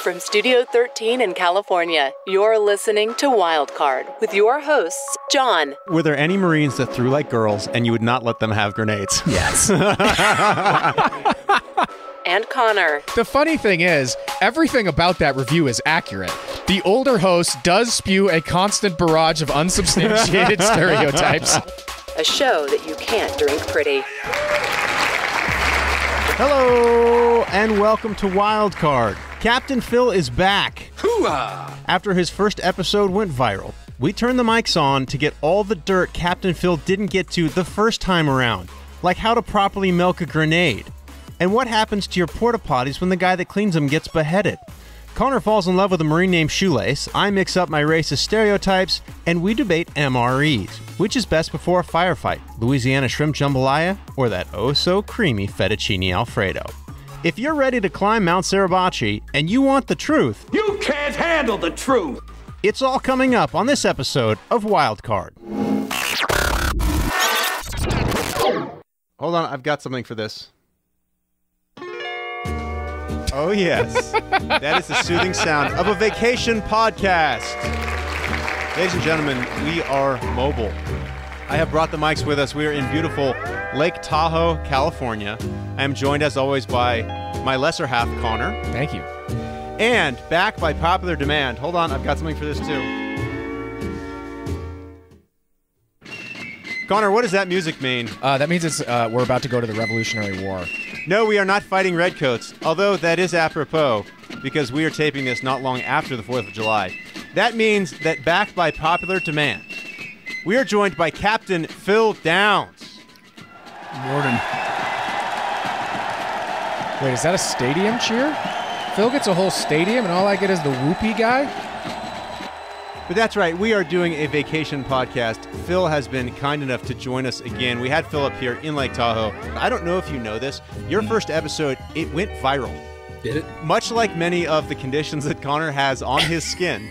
from Studio 13 in California, you're listening to Wildcard with your hosts, John. Were there any Marines that threw like girls and you would not let them have grenades? Yes. And Conor. The funny thing is, everything about that review is accurate. The older host does spew a constant barrage of unsubstantiated stereotypes. A show that you can't drink pretty. Hello, and welcome to Wildcard. Captain Phil is back. Hoo-ah! After his first episode went viral, we turned the mics on to get all the dirt Captain Phil didn't get to the first time around, like how to properly milk a grenade. And what happens to your porta-potties when the guy that cleans them gets beheaded? Conor falls in love with a Marine named Shoelace, I mix up my racist stereotypes, and we debate MREs. Which is best before a firefight, Louisiana Shrimp Jambalaya or that oh-so-creamy Fettuccine Alfredo? If you're ready to climb Mount Suribachi and you want the truth, You can't handle the truth! it's all coming up on this episode of Wildcard. Hold on, I've got something for this. Oh, yes. That is the soothing sound of a vacation podcast. Ladies and gentlemen, we are mobile. I have brought the mics with us. We are in beautiful Lake Tahoe, California. I am joined, as always, by my lesser half, Conor. Thank you. And back by popular demand. Hold on, I've got something for this, too. Conor, what does that music mean? That means it's we're about to go to the Revolutionary War. No, we are not fighting redcoats, although that is apropos, because we are taping this not long after the 4th of July. That means that backed by popular demand, we are joined by Captain Phil Downs. Morning. Wait, is that a stadium cheer? Phil gets a whole stadium and all I get is the whoopee guy? But that's right, we are doing a vacation podcast. Phil has been kind enough to join us again. We had Phil up here in Lake Tahoe. I don't know if you know this, your first episode, it went viral. Did it? Much like many of the conditions that Conor has on his skin.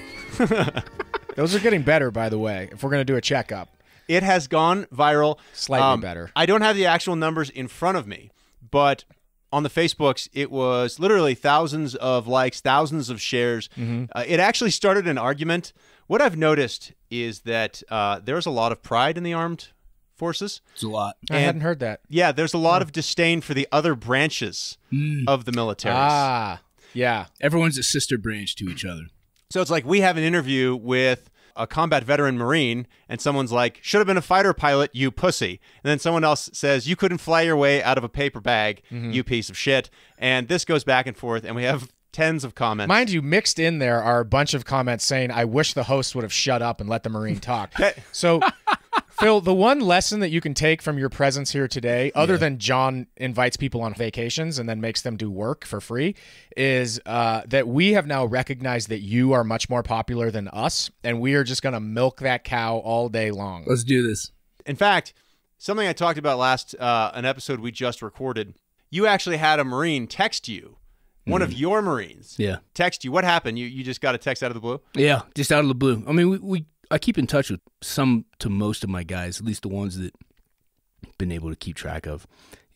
Those are getting better, by the way, if we're going to do a checkup. It has gone viral. Slightly better. I don't have the actual numbers in front of me, but on the Facebooks, it was literally thousands of likes, thousands of shares. It actually started an argument. What I've noticed is that there's a lot of pride in the armed forces. It's a lot. I hadn't heard that. Yeah, there's a lot of disdain for the other branches of the military. Ah, yeah. Everyone's a sister branch to each other. So it's like we have an interview with a combat veteran Marine, and someone's like, should have been a fighter pilot, you pussy. And then someone else says, you couldn't fly your way out of a paper bag, you piece of shit. And this goes back and forth, and we have tens of comments. Mind you, mixed in there are a bunch of comments saying, I wish the host would have shut up and let the Marine talk. So, Phil, the one lesson that you can take from your presence here today, other than John invites people on vacations and then makes them do work for free, is that we have now recognized that you are much more popular than us, and we are just going to milk that cow all day long. Let's do this. In fact, something I talked about last, an episode we just recorded, you actually had a Marine text you. One of your Marines text you. What happened? You just got a text out of the blue? Yeah, just out of the blue. I mean, I keep in touch with some to most of my guys, at least the ones that I've been able to keep track of.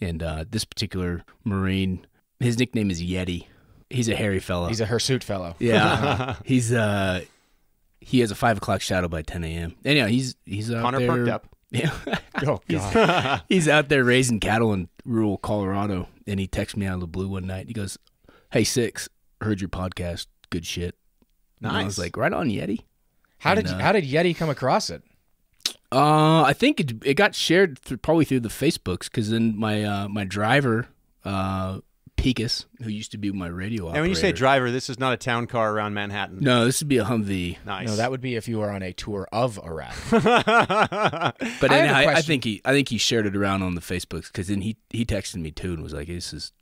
And this particular Marine, his nickname is Yeti. He's a hairy fellow. He's a hirsute fellow. Yeah. He has a 5 o'clock shadow by 10 a.m. Anyhow, he's out Conor there. perked up. Yeah. Oh, God. He's out there raising cattle in rural Colorado, and he texted me out of the blue one night. He goes, "Hey, Six, heard your podcast. Good shit." Nice. And I was like, "Right on, Yeti." How did Yeti come across it? I think it got shared probably through the Facebooks, because then my driver, Pecos, who used to be my radio operator. And when you say driver, this is not a town car around Manhattan. No, this would be a Humvee. Nice. No, that would be if you were on a tour of Iraq. But I think he shared it around on the Facebooks, because then he texted me too and was like,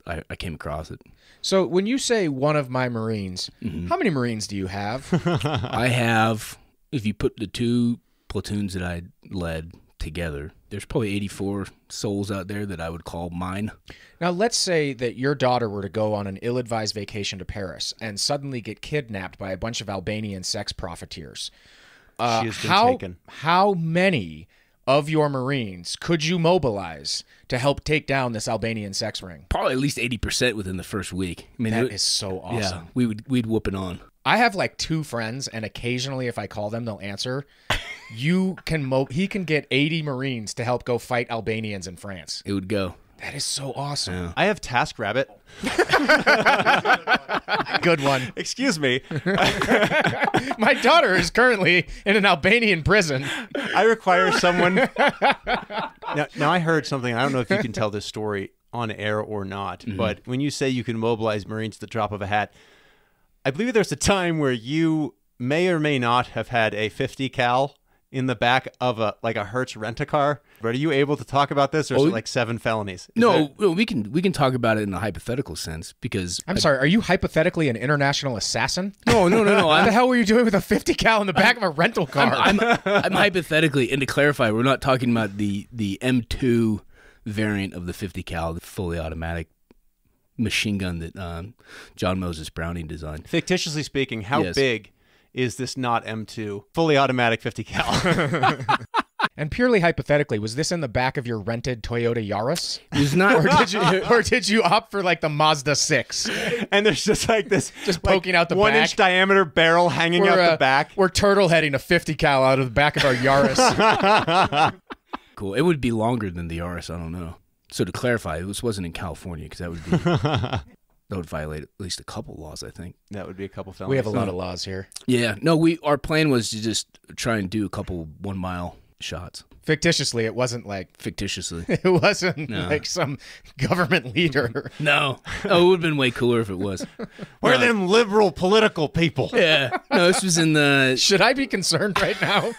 I came across it. So when you say one of my Marines, how many Marines do you have? I have, if you put the 2 platoons that I led together, there's probably 84 souls out there that I would call mine. Now, let's say that your daughter were to go on an ill-advised vacation to Paris and suddenly get kidnapped by a bunch of Albanian sex profiteers. She has been taken. How many of your Marines could you mobilize to help take down this Albanian sex ring? Probably at least 80% within the first week. I mean, That is so awesome. Yeah, we'd whoop it on. I have like 2 friends, and occasionally if I call them, they'll answer. He can get 80 Marines to help go fight Albanians in France. It would go. That is so awesome. Yeah. I have TaskRabbit. Good one. Excuse me. My daughter is currently in an Albanian prison. I require someone. Now I heard something. I don't know if you can tell this story on air or not, but when you say you can mobilize Marines at the drop of a hat, I believe there's a time where you may or may not have had a 50 cal in the back of a Hertz rent-a-car. But are you able to talk about this, or is it like 7 felonies? No, we can talk about it in a hypothetical sense because I'm sorry, are you hypothetically an international assassin? No. What the hell were you doing with a 50 cal in the back of a rental car? I'm hypothetically, and to clarify, we're not talking about the M2 variant of the 50 cal, the fully automatic machine gun that John Moses Browning designed. Fictitiously speaking, how big is this not M2 fully automatic 50 cal? And purely hypothetically, was this in the back of your rented Toyota Yaris? It was not. or did you opt for like the Mazda 6? And there's just like this just poking out the 1-inch diameter barrel hanging out the back. We're turtle heading a 50 cal out of the back of our Yaris. Cool. It would be longer than the Yaris. I don't know. So to clarify, this wasn't in California because that would be that would violate at least a couple laws. I think that would be a couple felonies. We have a lot of laws here. Yeah. No. Our plan was to just try and do a couple 1 mile shots. Fictitiously, it wasn't like fictitiously. It wasn't like some government leader. No. Oh, it would have been way cooler if it was. We're them liberal political people. Yeah. No, this was in the. Should I be concerned right now?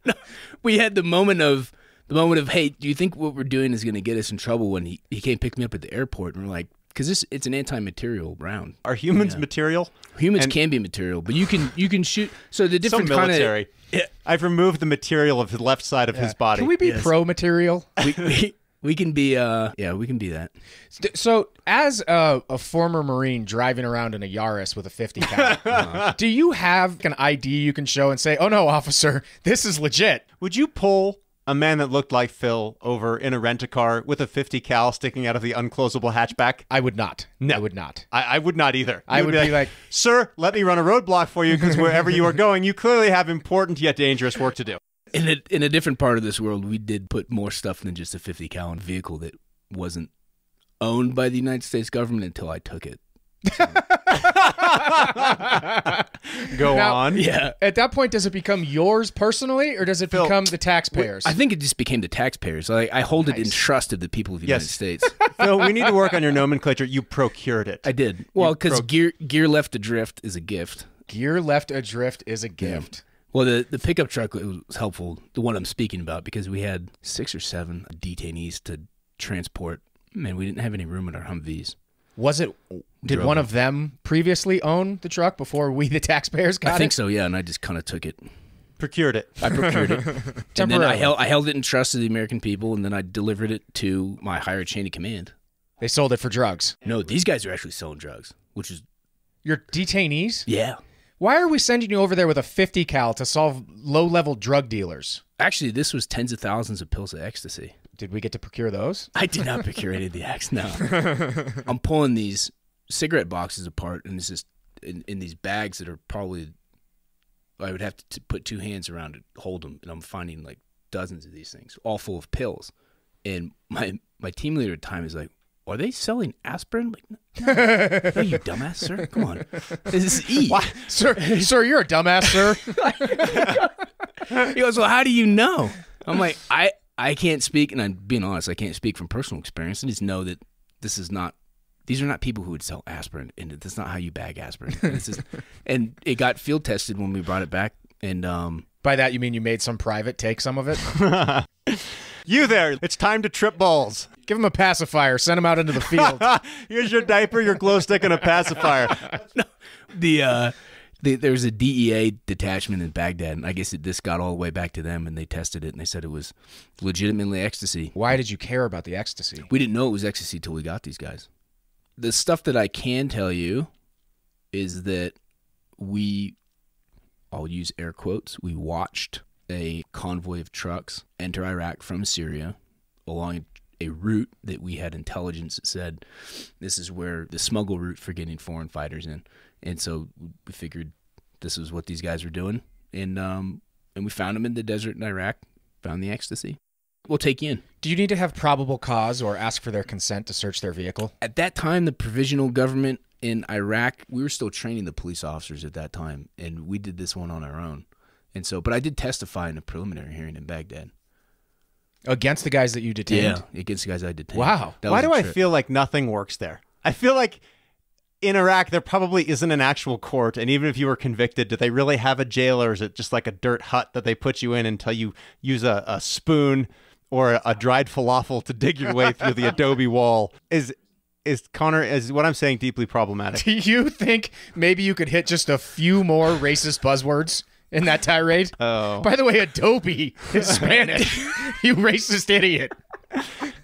No. We had the moment of, hey, do you think what we're doing is going to get us in trouble? When he came pick me up at the airport, and we're like, because it's an anti-material round. Are humans material? Humans can be material, but you can shoot. So the different kind of I've removed the material of the left side of his body. Can we be pro-material? We can be we can be that. So as a former Marine driving around in a Yaris with a 50 cal, do you have an ID you can show and say, "Oh no, officer, this is legit"? Would you pull a man that looked like Phil over in a rent-a-car with a 50 cal sticking out of the unclosable hatchback? I would not. No. I would not. I would not either. I would be like, sir, let me run a roadblock for you because wherever you are going, you clearly have important yet dangerous work to do. In a different part of this world, we did put more stuff than just a 50 cal in a vehicle that wasn't owned by the United States government until I took it. So. Go on. Yeah. At that point, does it become yours personally, or does it become the taxpayers? I think it just became the taxpayers. I hold it in trust of the people of the United States. Phil, we need to work on your nomenclature. You procured it. I did. Well, because gear left adrift is a gift. Gear left adrift is a gift. Yeah. Well, the pickup truck was helpful, the one I'm speaking about, because we had 6 or 7 detainees to transport. Man, we didn't have any room in our Humvees. Did one of them previously own the truck before we, the taxpayers, got it? I think so, yeah, and I just kind of took it. Procured it. I procured it. And then I held it in trust of the American people, and then I delivered it to my higher chain of command. They sold it for drugs. No, these guys are actually selling drugs, which is... Your detainees? Yeah. Why are we sending you over there with a 50 cal to solve low-level drug dealers? Actually, this was tens of thousands of pills of ecstasy. Did we get to procure those? I did not procure any of the X, no. I'm pulling these cigarette boxes apart, and it's just in these bags that are probably... I would have to put 2 hands around to hold them, and I'm finding like dozens of these things, all full of pills. And my team leader at the time is like, "Are they selling aspirin?" I'm like, no, you dumbass, sir. Come on, this is E. Why? Sir, you're a dumbass, sir. He goes, "Well, how do you know?" I'm like, I can't speak, and I'm being honest, I can't speak from personal experience. I just know that these are not people who would sell aspirin, and that's not how you bag aspirin. And it got field tested when we brought it back. And by that you mean you made some private take some of it? You there, it's time to trip balls. Give him a pacifier, send him out into the field. Here's your diaper, your glow stick, and a pacifier. No, there's a DEA detachment in Baghdad, and I guess this got all the way back to them, and they tested it, and they said it was legitimately ecstasy. Why did you care about the ecstasy? We didn't know it was ecstasy till we got these guys. The stuff that I can tell you is that I'll use air quotes, we watched a convoy of trucks enter Iraq from Syria along a route that we had intelligence that said this is where the smuggle route for getting foreign fighters in. And so we figured this is what these guys were doing. And we found them in the desert in Iraq, found the ecstasy. We'll take you in. Do you need to have probable cause or ask for their consent to search their vehicle? At that time, the provisional government in Iraq, we were still training the police officers at that time, and we did this one on our own. And so, but I did testify in a preliminary hearing in Baghdad. Against the guys that you detained? Yeah, against the guys I detained. Wow. Why do I feel like nothing works there? I feel like in Iraq, there probably isn't an actual court, and even if you were convicted, do they really have a jail, or is it just like a dirt hut that they put you in until you use a spoon or a dried falafel to dig your way through the adobe wall? Is Conor, is what I'm saying deeply problematic? Do you think maybe you could hit just a few more racist buzzwords in that tirade? Oh. By the way, adobe is Spanish. You racist idiot.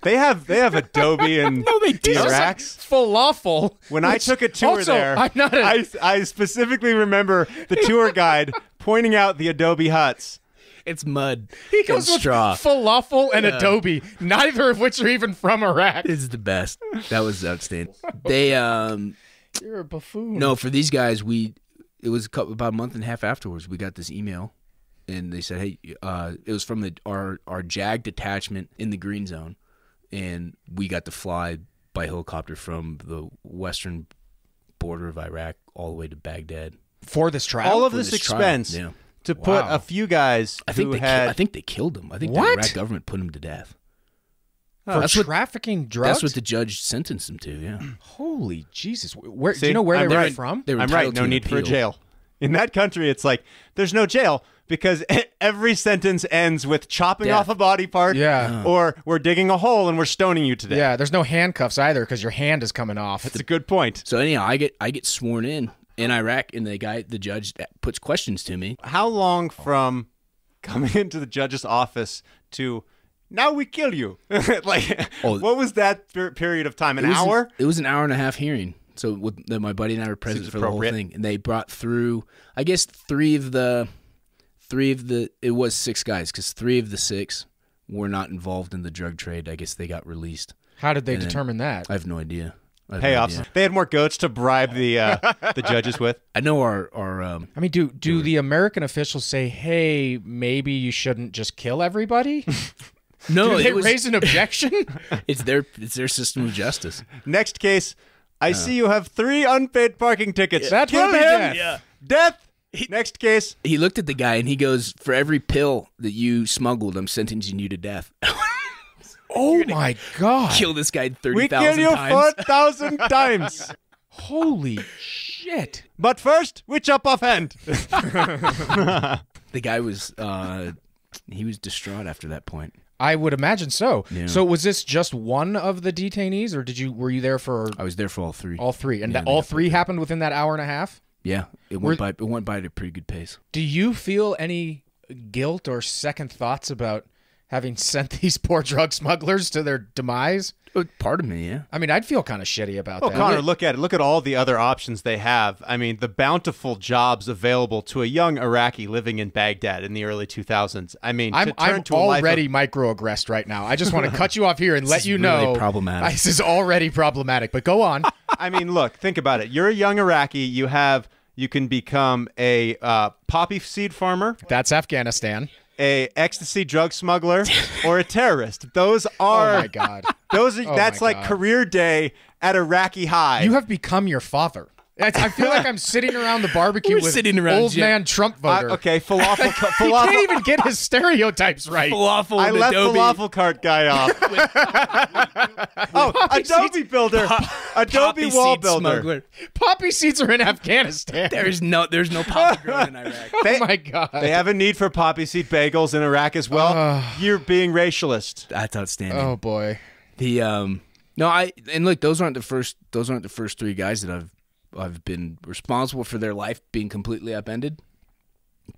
They have adobe in Iraq. Falafel. When I took a tour also, there, I specifically remember the tour guide pointing out the adobe huts. It's mud. He goes and with straw. falafel and adobe, neither of which are even from Iraq. This is the best. That was outstanding. They You're a buffoon. No, for these guys, it was about a month and a half afterwards. We got this email, and they said, "Hey, it was from our JAG detachment in the Green Zone, and we got to fly by helicopter from the western border of Iraq all the way to Baghdad For this trial? All of for this trial." expense Yeah. to put Wow. a few guys I think who had... I think they killed him. I think What? the Iraq government put him to death. For That's what- trafficking drugs? That's what the judge sentenced him to. Yeah. Holy Jesus. Where, See, do you know where I'm they were right. from? They were I'm right. entitled No to an need for a appeal. jail. In that country, it's like there's no jail because every sentence ends with chopping Death. off a body part, Yeah. or we're digging a hole and we're stoning you to death. Yeah, there's no handcuffs either because your hand is coming off. That's a good point. So anyhow, I get sworn in Iraq, and the judge puts questions to me. How long from coming into the judge's office to now we kill you? What was that period of time? An hour? It was an hour and a half hearing. So my buddy and I were present Seems for the whole appropriate. thing, and they brought through, I guess, three of the. It was 6 guys because 3 of the 6 were not involved in the drug trade. I guess they got released. How did they And then- determine that? I have no idea. I have no Payoffs. idea. They had more goats to bribe the judges with. I know our I mean, do the American officials say, hey, maybe you shouldn't just kill everybody? no. Do they It was, raise an objection? it's their system of justice. Next case, I see you have 3 unpaid parking tickets. That Kill will be him. death. Yeah. Death. Next case. He looked at the guy and he goes, "For every pill that you smuggled, I'm sentencing you to death." Oh, my God. Kill this guy We 30,000 kill you times. 4,000 times. Holy shit. But first, we chop off hand. The guy was he was distraught after that point. I would imagine so. Yeah. So was this just one of the detainees, or were you there for I was there for all 3. all 3? And Yeah, all they got 3 happened within that hour and a half? Yeah, it went by at a pretty good pace. Do you feel any guilt or second thoughts about having sent these poor drug smugglers to their demise? Part of me, yeah. I mean, I'd feel kind of shitty about Well, that. Connor, look at it. Look at all the other options they have. I mean, the bountiful jobs available to a young Iraqi living in Baghdad in the early 2000s. I mean, I'm to turn to a life already microaggressed right now. I just want to cut you off here and let is you really know problematic. This is already problematic. But go on. I mean, look, think about it. You're a young Iraqi. You can become a poppy seed farmer, That's Afghanistan. a ecstasy drug smuggler, or a terrorist. Those are Oh my God. that's my like God. career day at Iraqi High. You have become your father. I feel like I'm sitting around the barbecue We're with sitting around old Jim. man Trump voter. Okay, falafel. He can't falafel. even get his stereotypes right. Falafel I and left Adobe. falafel cart guy off. Adobe builder, Adobe Poppy wall seed builder. smuggler. Poppy seeds are in Afghanistan. There's no poppy growing in Iraq. Oh my God. They have a need for poppy seed bagels in Iraq as well. You're being racialist. That's outstanding. Oh boy. Look, those aren't the first 3 guys that I've been responsible for their life being completely upended.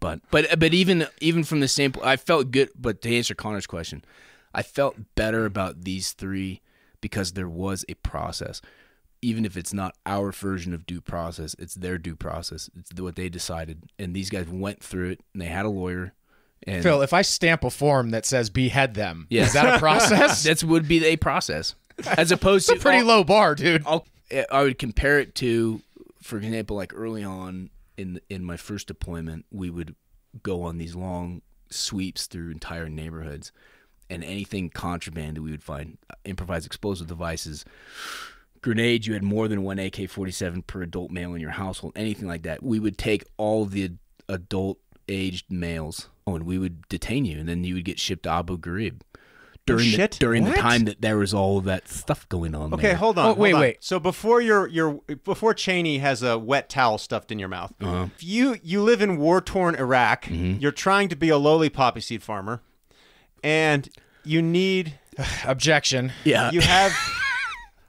But even from the sample, I felt good. But to answer Connor's question, I felt better about these 3 because there was a process. Even if it's not our version of due process, it's their due process. It's what they decided, and these guys went through it, and they had a lawyer, And Phil, if I stamp a form that says behead them, Yes. is that a process? that would be a process, as opposed to It's a pretty low bar, dude. I would compare it to, for example, like early on in my first deployment, we would go on these long sweeps through entire neighborhoods, and anything contraband that we would find, improvised explosive devices, grenades. You had more than one AK-47 per adult male in your household, anything like that. We would take all the adult-aged males, and we would detain you, and then you would get shipped to Abu Ghraib during the time that there was all of that stuff going on. Okay, there. hold on. Wait. So before before Cheney has a wet towel stuffed in your mouth, if you live in war-torn Iraq, you're trying to be a lowly poppy seed farmer, and you need Objection. Yeah, you have.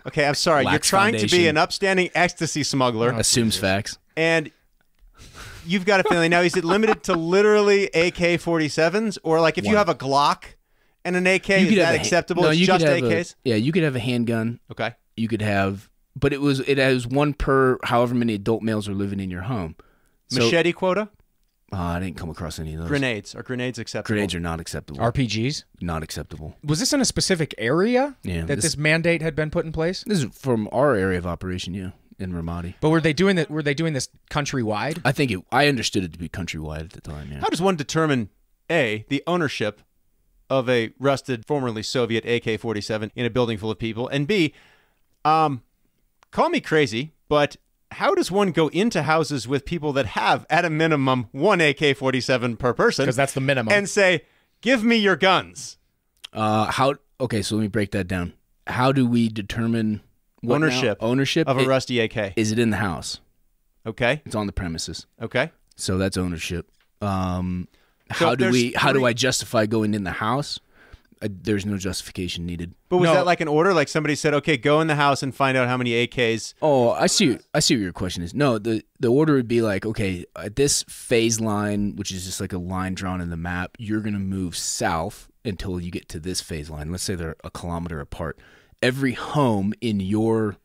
Okay, I'm sorry. Lax You're trying to be foundation. an upstanding ecstasy smuggler, assumes facts. and you've got a family. Now, is it limited to literally AK-47s, or like if you have a Glock and an AK, is that acceptable? It's just AKs? You could have a handgun. Okay. You could have, but it has one per however many adult males are living in your home. Machete quota? I didn't come across any of those. Grenades. Are grenades acceptable? Grenades are not acceptable. RPGs? Not acceptable. Was this in a specific area that this mandate had been put in place? This is from our area of operation, yeah, in Ramadi. But were they doing that? Were they doing this countrywide? I understood it to be countrywide at the time, yeah. How does one determine, A, the ownership of a rusted, formerly Soviet AK-47 in a building full of people, and B, call me crazy, but how does one go into houses with people that have, at a minimum, one AK-47 per person? Because that's the minimum. And say, give me your guns. Okay, so let me break that down. How do we determine Ownership of a rusty AK? Is it in the house? Okay. It's on the premises. Okay. So that's ownership. How do I justify going in the house? There's no justification needed. But was that like an order? Like somebody said, okay, go in the house and find out how many AKs. Oh, I see what your question is. No, the order would be like, okay, at this phase line, which is just like a line drawn in the map, you're going to move south until you get to this phase line. Let's say they're a kilometer apart. Every home in your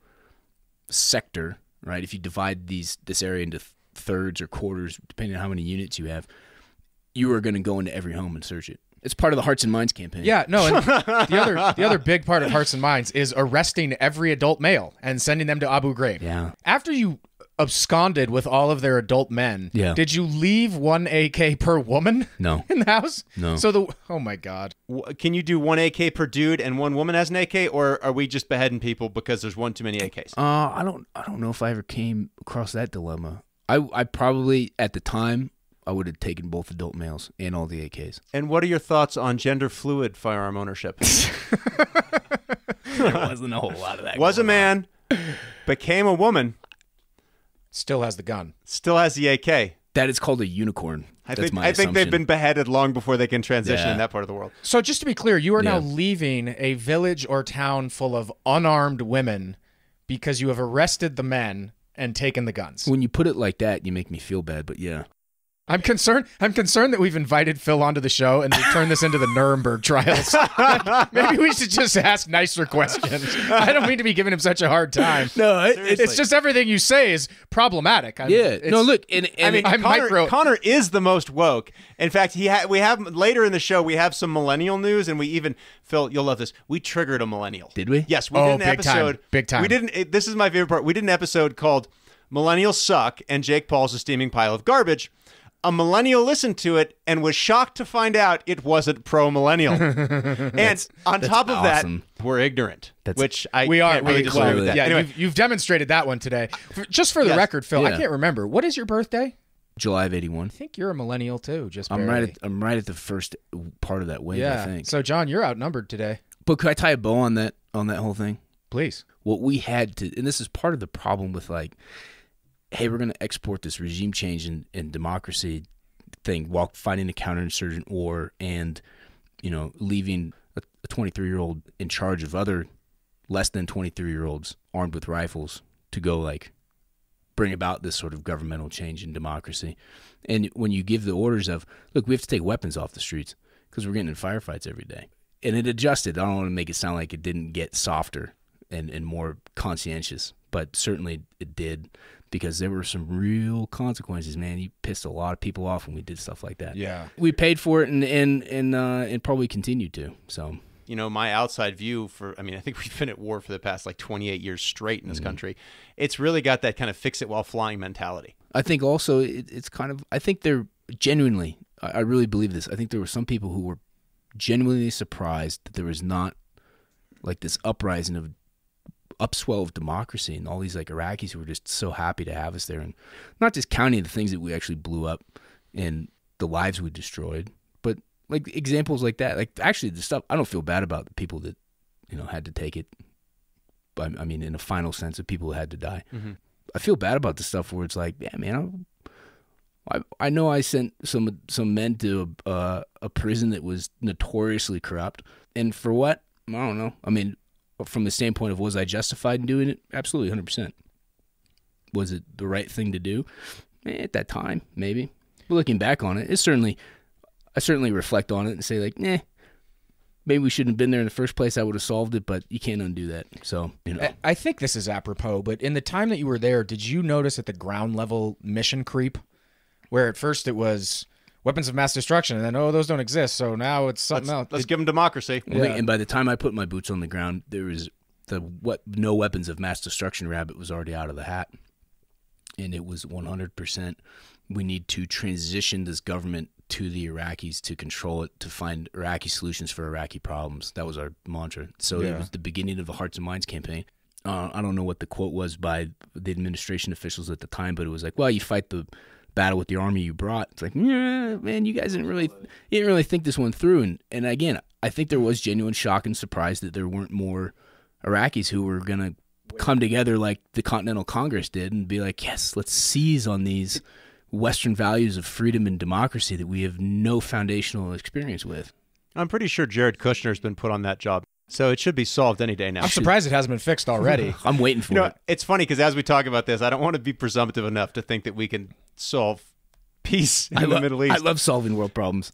sector, right, if you divide this area into thirds or quarters, depending on how many units you have, you are going to go into every home and search it. It's part of the Hearts and Minds campaign. Yeah, no, and the other big part of Hearts and Minds is arresting every adult male and sending them to Abu Ghraib. Yeah. After you absconded with all of their adult men, did you leave one AK per woman? No. In the house? No. So oh my God. Can you do one AK per dude and one woman has an AK, or are we just beheading people because there's one too many AKs? I don't know if I ever came across that dilemma. I probably at the time I would have taken both adult males and all the AKs. And what are your thoughts on gender fluid firearm ownership? There wasn't a whole lot of that. Was a man, became a woman, still has the gun, still has the AK. That is called a unicorn. I think they've been beheaded long before they can transition in that part of the world. So just to be clear, you are now leaving a village or town full of unarmed women because you have arrested the men and taken the guns. When you put it like that, you make me feel bad, but yeah. I'm concerned that we've invited Phil onto the show and we turn this into the Nuremberg trials. Maybe we should just ask nicer questions. I don't mean to be giving him such a hard time. No, it's just everything you say is problematic. No, look, Conor is the most woke. In fact, we have later in the show we have some millennial news, and we even, Phil, you'll love this. We triggered a millennial. Did we? Yes, we did an episode. Big time. We didn't. This is my favorite part. We did an episode called "Millennials Suck" and Jake Paul's a steaming pile of garbage. A millennial listened to it and was shocked to find out it wasn't pro-millennial. And on top of that, we're ignorant, which we are can't really disagree with that. Yeah, anyway, you've demonstrated that one today. Just for the record, Phil, I can't remember. What is your birthday? July of '81. I think you're a millennial too. I'm right at the first part of that wave. I think. So, John, you're outnumbered today. But could I tie a bow on that whole thing? Please. What we had to, and this is part of the problem with like, hey, we're going to export this regime change and democracy thing while fighting a counterinsurgent war and, leaving a 23-year-old in charge of other less than 23-year-olds armed with rifles to go like bring about this sort of governmental change in democracy. And when you give the orders of, look, we have to take weapons off the streets because we're getting in firefights every day. And it adjusted. I don't want to make it sound like it didn't get softer and more conscientious, but certainly it did. because there were some real consequences, man. You pissed a lot of people off when we did stuff like that. Yeah. We paid for it and probably continue to. So, you know, my outside view I think we've been at war for the past like 28 years straight in this country. It's really got that kind of fix it while flying mentality. I think also it's kind of, I think they're genuinely, I really believe this. I think there were some people who were genuinely surprised that there was not like this uprising of upswell of democracy and all these like Iraqis who were just so happy to have us there, and not just counting the things that we actually blew up and the lives we destroyed, but like examples like that. Like actually the stuff, I don't feel bad about the people that, you know, had to take it. But I mean, in a final sense, of people who had to die. Mm-hmm. I feel bad about the stuff where it's like, yeah, man, I know I sent some men to a prison that was notoriously corrupt, and for what? I don't know. I mean, from the standpoint of was I justified in doing it? Absolutely, 100%. Was it the right thing to do? At that time, maybe. But looking back on it, I certainly reflect on it and say like, maybe we shouldn't have been there in the first place. I would have solved it, but you can't undo that. So, you know. I think this is apropos, but in the time that you were there, did you notice at the ground level mission creep, where at first it was weapons of mass destruction, and then, those don't exist, so now it's something else. Let's give them democracy. Yeah. And by the time I put my boots on the ground, there was no weapons of mass destruction rabbit was already out of the hat. And it was 100%. We need to transition this government to the Iraqis to control it, to find Iraqi solutions for Iraqi problems. That was our mantra. So it was the beginning of the Hearts and Minds campaign. I don't know what the quote was by the administration officials at the time, but it was like, well, you fight the battle with the army you brought. It's like, yeah, man, you guys didn't really think this one through. And again, I think there was genuine shock and surprise that there weren't more Iraqis who were going to come together like the Continental Congress did and be like, yes, let's seize on these Western values of freedom and democracy that we have no foundational experience with. I'm pretty sure Jared Kushner's been put on that job, so it should be solved any day now. I'm surprised it hasn't been fixed already. I'm waiting for it. It's funny because as we talk about this, I don't want to be presumptive enough to think that we can solve peace in the Middle East. I love solving world problems.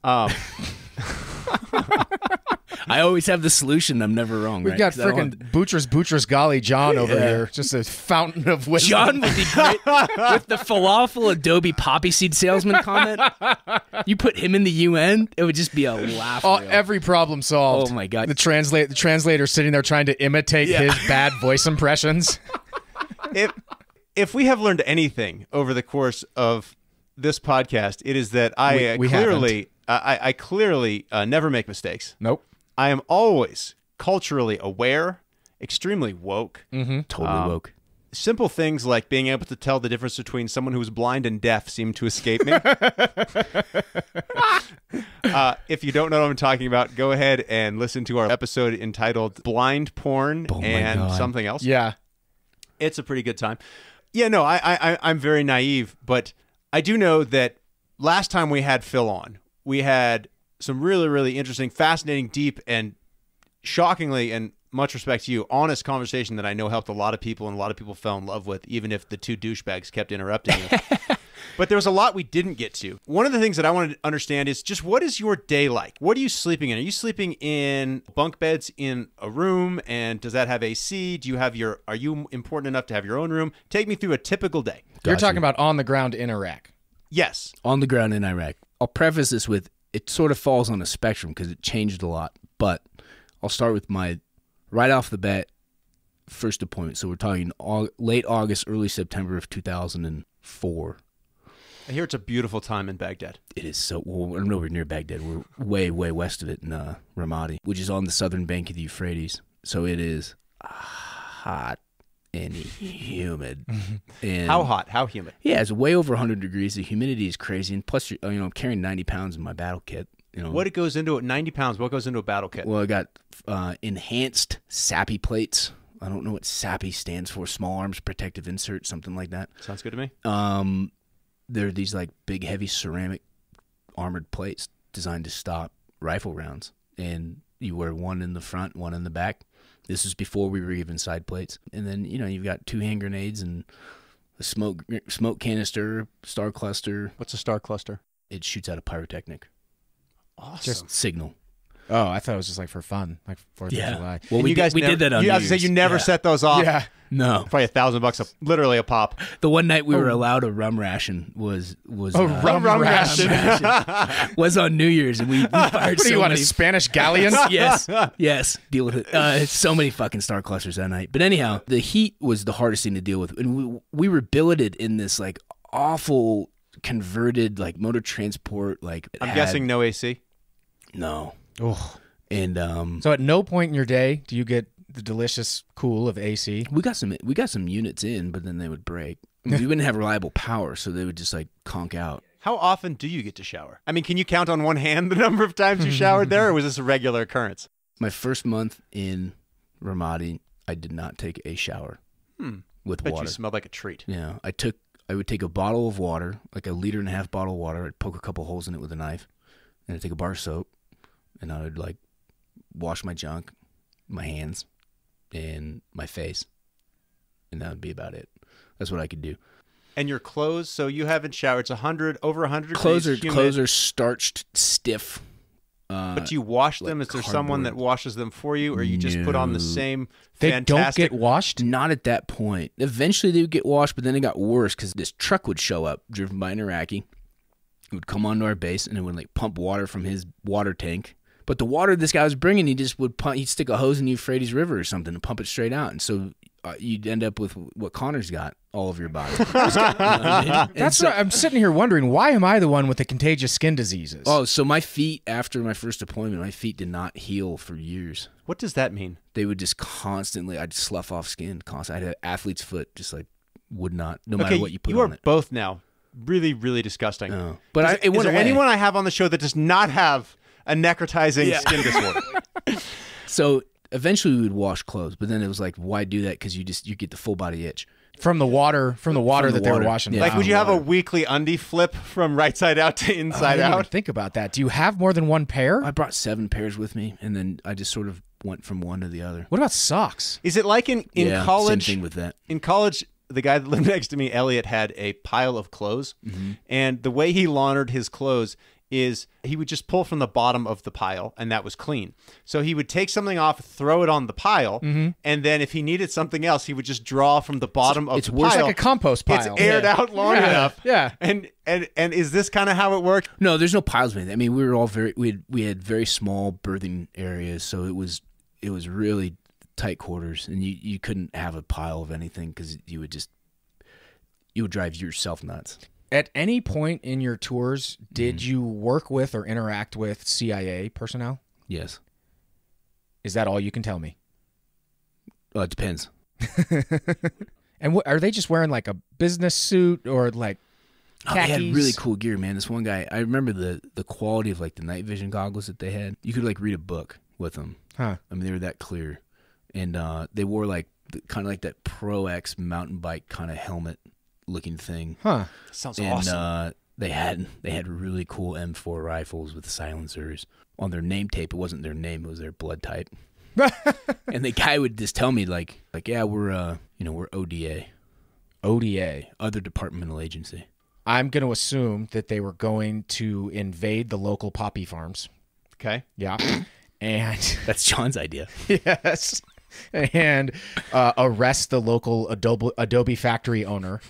I always have the solution. I'm never wrong. We've got freaking Butcher's Golly John over here. Just a fountain of wisdom. John would be great with the falafel Adobe poppy seed salesman comment. You put him in the UN, it would just be a laugh. Every problem solved. Oh my God. The translator sitting there trying to imitate his bad voice impressions. If we have learned anything over the course of this podcast, it is that I clearly never make mistakes. Nope. I am always culturally aware, extremely woke. Mm-hmm. Totally woke. Simple things like being able to tell the difference between someone who's blind and deaf seem to escape me. If you don't know what I'm talking about, go ahead and listen to our episode entitled Blind Porn and Something Else. Yeah. It's a pretty good time. Yeah, no, I'm very naive, but I do know that last time we had Phil on, we had some really, really interesting, fascinating, deep, and shockingly, and much respect to you, honest conversation that I know helped a lot of people and a lot of people fell in love with, even if the two douchebags kept interrupting you. But there was a lot we didn't get to. One of the things that I wanted to understand is just what is your day like? What are you sleeping in? Are you sleeping in bunk beds in a room, and does that have AC? Are you important enough to have your own room? Take me through a typical day. You're talking about on the ground in Iraq. Yes. On the ground in Iraq. I'll preface this with it sort of falls on a spectrum because it changed a lot. But I'll start with my right off the bat first deployment. So we're talking late August, early September of 2004. I hear it's a beautiful time in Baghdad. It is so. Well, we're nowhere near Baghdad. We're way, way west of it in Ramadi, which is on the southern bank of the Euphrates. So it is hot and humid. And how hot? How humid? Yeah, it's way over 100 degrees. The humidity is crazy, and plus, I'm carrying 90 pounds in my battle kit. What goes into it? 90 pounds. What goes into a battle kit? Well, I got enhanced SAPI plates. I don't know what SAPI stands for. Small Arms Protective Insert, something like that. Sounds good to me. They're these like big, heavy ceramic armored plates designed to stop rifle rounds, and you wear one in the front, one in the back. This is before we were given side plates. And then, you've got 2 hand grenades and a smoke canister, star cluster. What's a star cluster? It shoots out a pyrotechnic. Awesome. Just signal. Oh, I thought it was just like for fun, like 4th of July. Well, we did that on New I was Year's. gonna say you never set those off. Yeah. No. Probably $1,000 literally a pop. The one night we were allowed a rum ration was rum ration. was on New Year's, and we fired What do so you want, many... a Spanish galleon? yes, deal with it. So many fucking star clusters that night. But anyhow, the heat was the hardest thing to deal with, and we were billeted in this like awful converted like motor transport. Like I'm guessing no AC. No. Oh. And so at no point in your day do you get the delicious cool of AC. We got some units in, but then they would break. I mean, we wouldn't have reliable power, so they would just like conk out. How often do you get to shower? I mean, can you count on one hand the number of times you showered there, or was this a regular occurrence? My first month in Ramadi, I did not take a shower with Bet water. You smelled like a treat. Yeah, I would take a bottle of water, like a 1.5 liter bottle of water. I'd poke a couple holes in it with a knife, and I'd take a bar of soap, and I would like wash my junk, my hands, and my face, and that would be about it. That's what I could do. And your clothes, so you haven't showered. It's over 100 Clothes degrees. Clothes are starched, stiff. But do you wash them? like Is there someone that washes them for you, or you just put on the same They fantastic... don't get washed? Not at that point. Eventually they would get washed, but then it got worse because this truck would show up, driven by an Iraqi. It would come onto our base, and it would like pump water from his water tank. But the water this guy was bringing, he just would he'd stick a hose in the Euphrates River or something and pump it straight out. And so you'd end up with what Conor's got all over your body. You know what I mean? That's what I'm sitting here wondering, why am I the one with the contagious skin diseases? Oh, so my feet, after my first deployment, my feet did not heal for years. What does that mean? They would just constantly, I'd slough off skin constantly. I had an athlete's foot, just like would not, no matter what you put on it. You are both now really, really disgusting. Oh. But is there anyone I have on the show that does not have a necrotizing skin disorder? So eventually we would wash clothes, but then it was like, why do that? Because you get the full body itch. From the water that they were washing. Yeah. Like, would you have a weekly undie flip from right side out to inside I didn't out? even think about that. Do you have more than one pair? I brought 7 pairs with me, and then I just sort of went from one to the other. What about socks? Is it like in college? Same thing with that. In college, the guy that lived next to me, Elliot, had a pile of clothes, and the way he laundered his clothes is he would just pull from the bottom of the pile, and that was clean. So he would take something off, throw it on the pile, and then if he needed something else, he would just draw from the bottom of the pile. It's like a compost pile. It's aired out long enough. Yeah. And is this kind of how it worked? No, there's no piles of anything. I mean, we were all we had very small berthing areas, so it was really tight quarters, and you couldn't have a pile of anything because you would drive yourself nuts. At any point in your tours, did you work with or interact with CIA personnel? Yes. Is that all you can tell me? It depends. And are they just wearing like a business suit or like khakis? They had really cool gear, man. This one guy, I remember the quality of like the night vision goggles that they had. You could like read a book with them. Huh. I mean, they were that clear. And they wore like kind of like that Pro X mountain bike kind of helmet looking thing. Huh. Sounds and, awesome. They had really cool M4 rifles with silencers. On their name tape, it wasn't their name, it was their blood type. And the guy would just tell me like, yeah, we're ODA. ODA. Other departmental agency. I'm going to assume that they were going to invade the local poppy farms. Okay. Yeah. And That's John's idea. yes. And arrest the local Adobe factory owner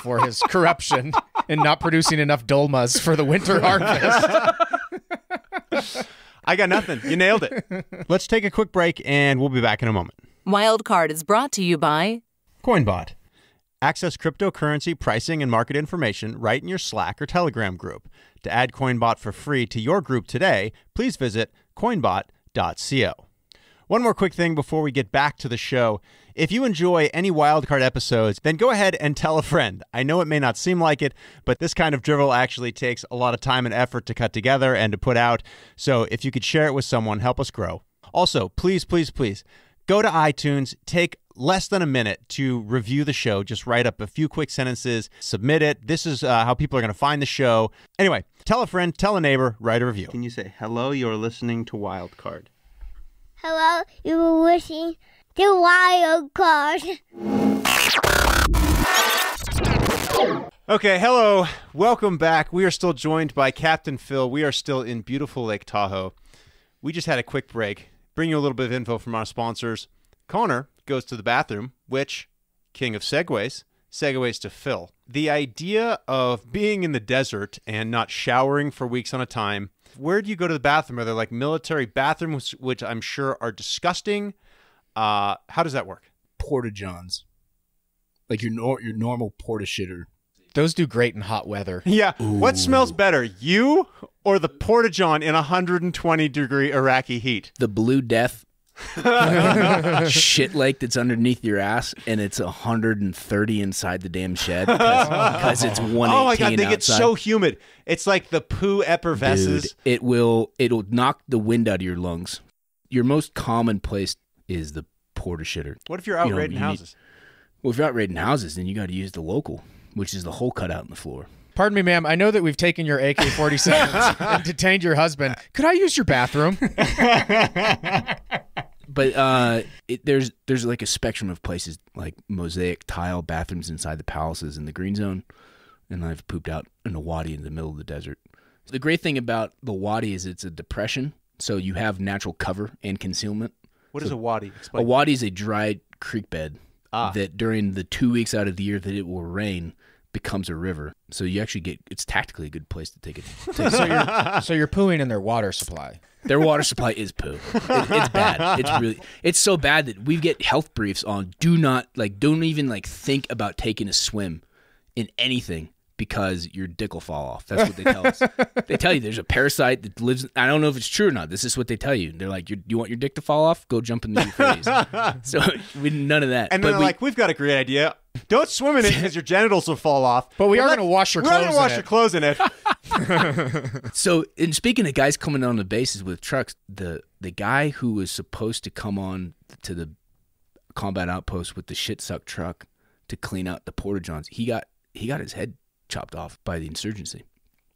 for his corruption and not producing enough dolmas for the winter harvest. I got nothing. You nailed it. Let's take a quick break, and we'll be back in a moment. Wildcard is brought to you by Coinbot. Access cryptocurrency pricing and market information right in your Slack or Telegram group. To add Coinbot for free to your group today, please visit coinbot.co. One more quick thing before we get back to the show. If you enjoy any Wildcard episodes, then go ahead and tell a friend. I know it may not seem like it, but this kind of drivel actually takes a lot of time and effort to cut together and to put out. So if you could share it with someone, help us grow. Also, please, please, please, go to iTunes, take less than a minute to review the show. Just write up a few quick sentences, submit it. This is how people are going to find the show. Anyway, tell a friend, tell a neighbor, write a review. Can you say, hello, you're listening to Wildcard? Hello, you're listening to Wildcard. Okay, hello. Welcome back. We are still joined by Captain Phil. We are still in beautiful Lake Tahoe. We just had a quick break. Bring you a little bit of info from our sponsors. Conor goes to the bathroom, which, king of segues to Phil. The idea of being in the desert and not showering for weeks on a time. Where do you go to the bathroom? Are there like military bathrooms, which I'm sure are disgusting? How does that work? Porta-johns. Like your normal porta-shitter. Those do great in hot weather. Yeah. Ooh. What smells better, you or the porta-john in 120-degree Iraqi heat? The Blue Death shit lake that's underneath your ass, and it's 130 inside the damn shed because it's 118 Oh my God, they get outside. so humid. It's like the poo effervesces. Dude, it'll knock the wind out of your lungs. Your most common place is the porta shitter. What if you're out raiding houses? Well, if you're out raiding houses, then you got to use the local, which is the hole cut out in the floor. Pardon me, ma'am. I know that we've taken your AK-47s and detained your husband. Could I use your bathroom? But there's like a spectrum of places, like mosaic tile bathrooms inside the palaces in the green zone, and I've pooped out in a wadi in the middle of the desert. The great thing about the wadi is it's a depression, so you have natural cover and concealment. What is a wadi? Explain. A wadi is a dry creek bed that during the 2 weeks out of the year that it will rain becomes a river. So you actually it's tactically a good place to take it. So you're pooing in their water supply. Their water supply is poo. It's bad. It's so bad that we get health briefs on don't even think about taking a swim in anything because your dick will fall off. That's what they tell us. They tell you there's a parasite that lives. I don't know if it's true or not. This is what they tell you. They're like, you want your dick to fall off? Go jump in the Euphrates. So none of that. And then they're like, we've got a great idea. Don't swim in it because your genitals will fall off. But we are going to wash your clothes in it. We're going to wash your clothes in it. So, in speaking of guys coming on the bases with trucks, the guy who was supposed to come on to the combat outpost with the shit suck truck to clean out the porta-johns, he got his head chopped off by the insurgency.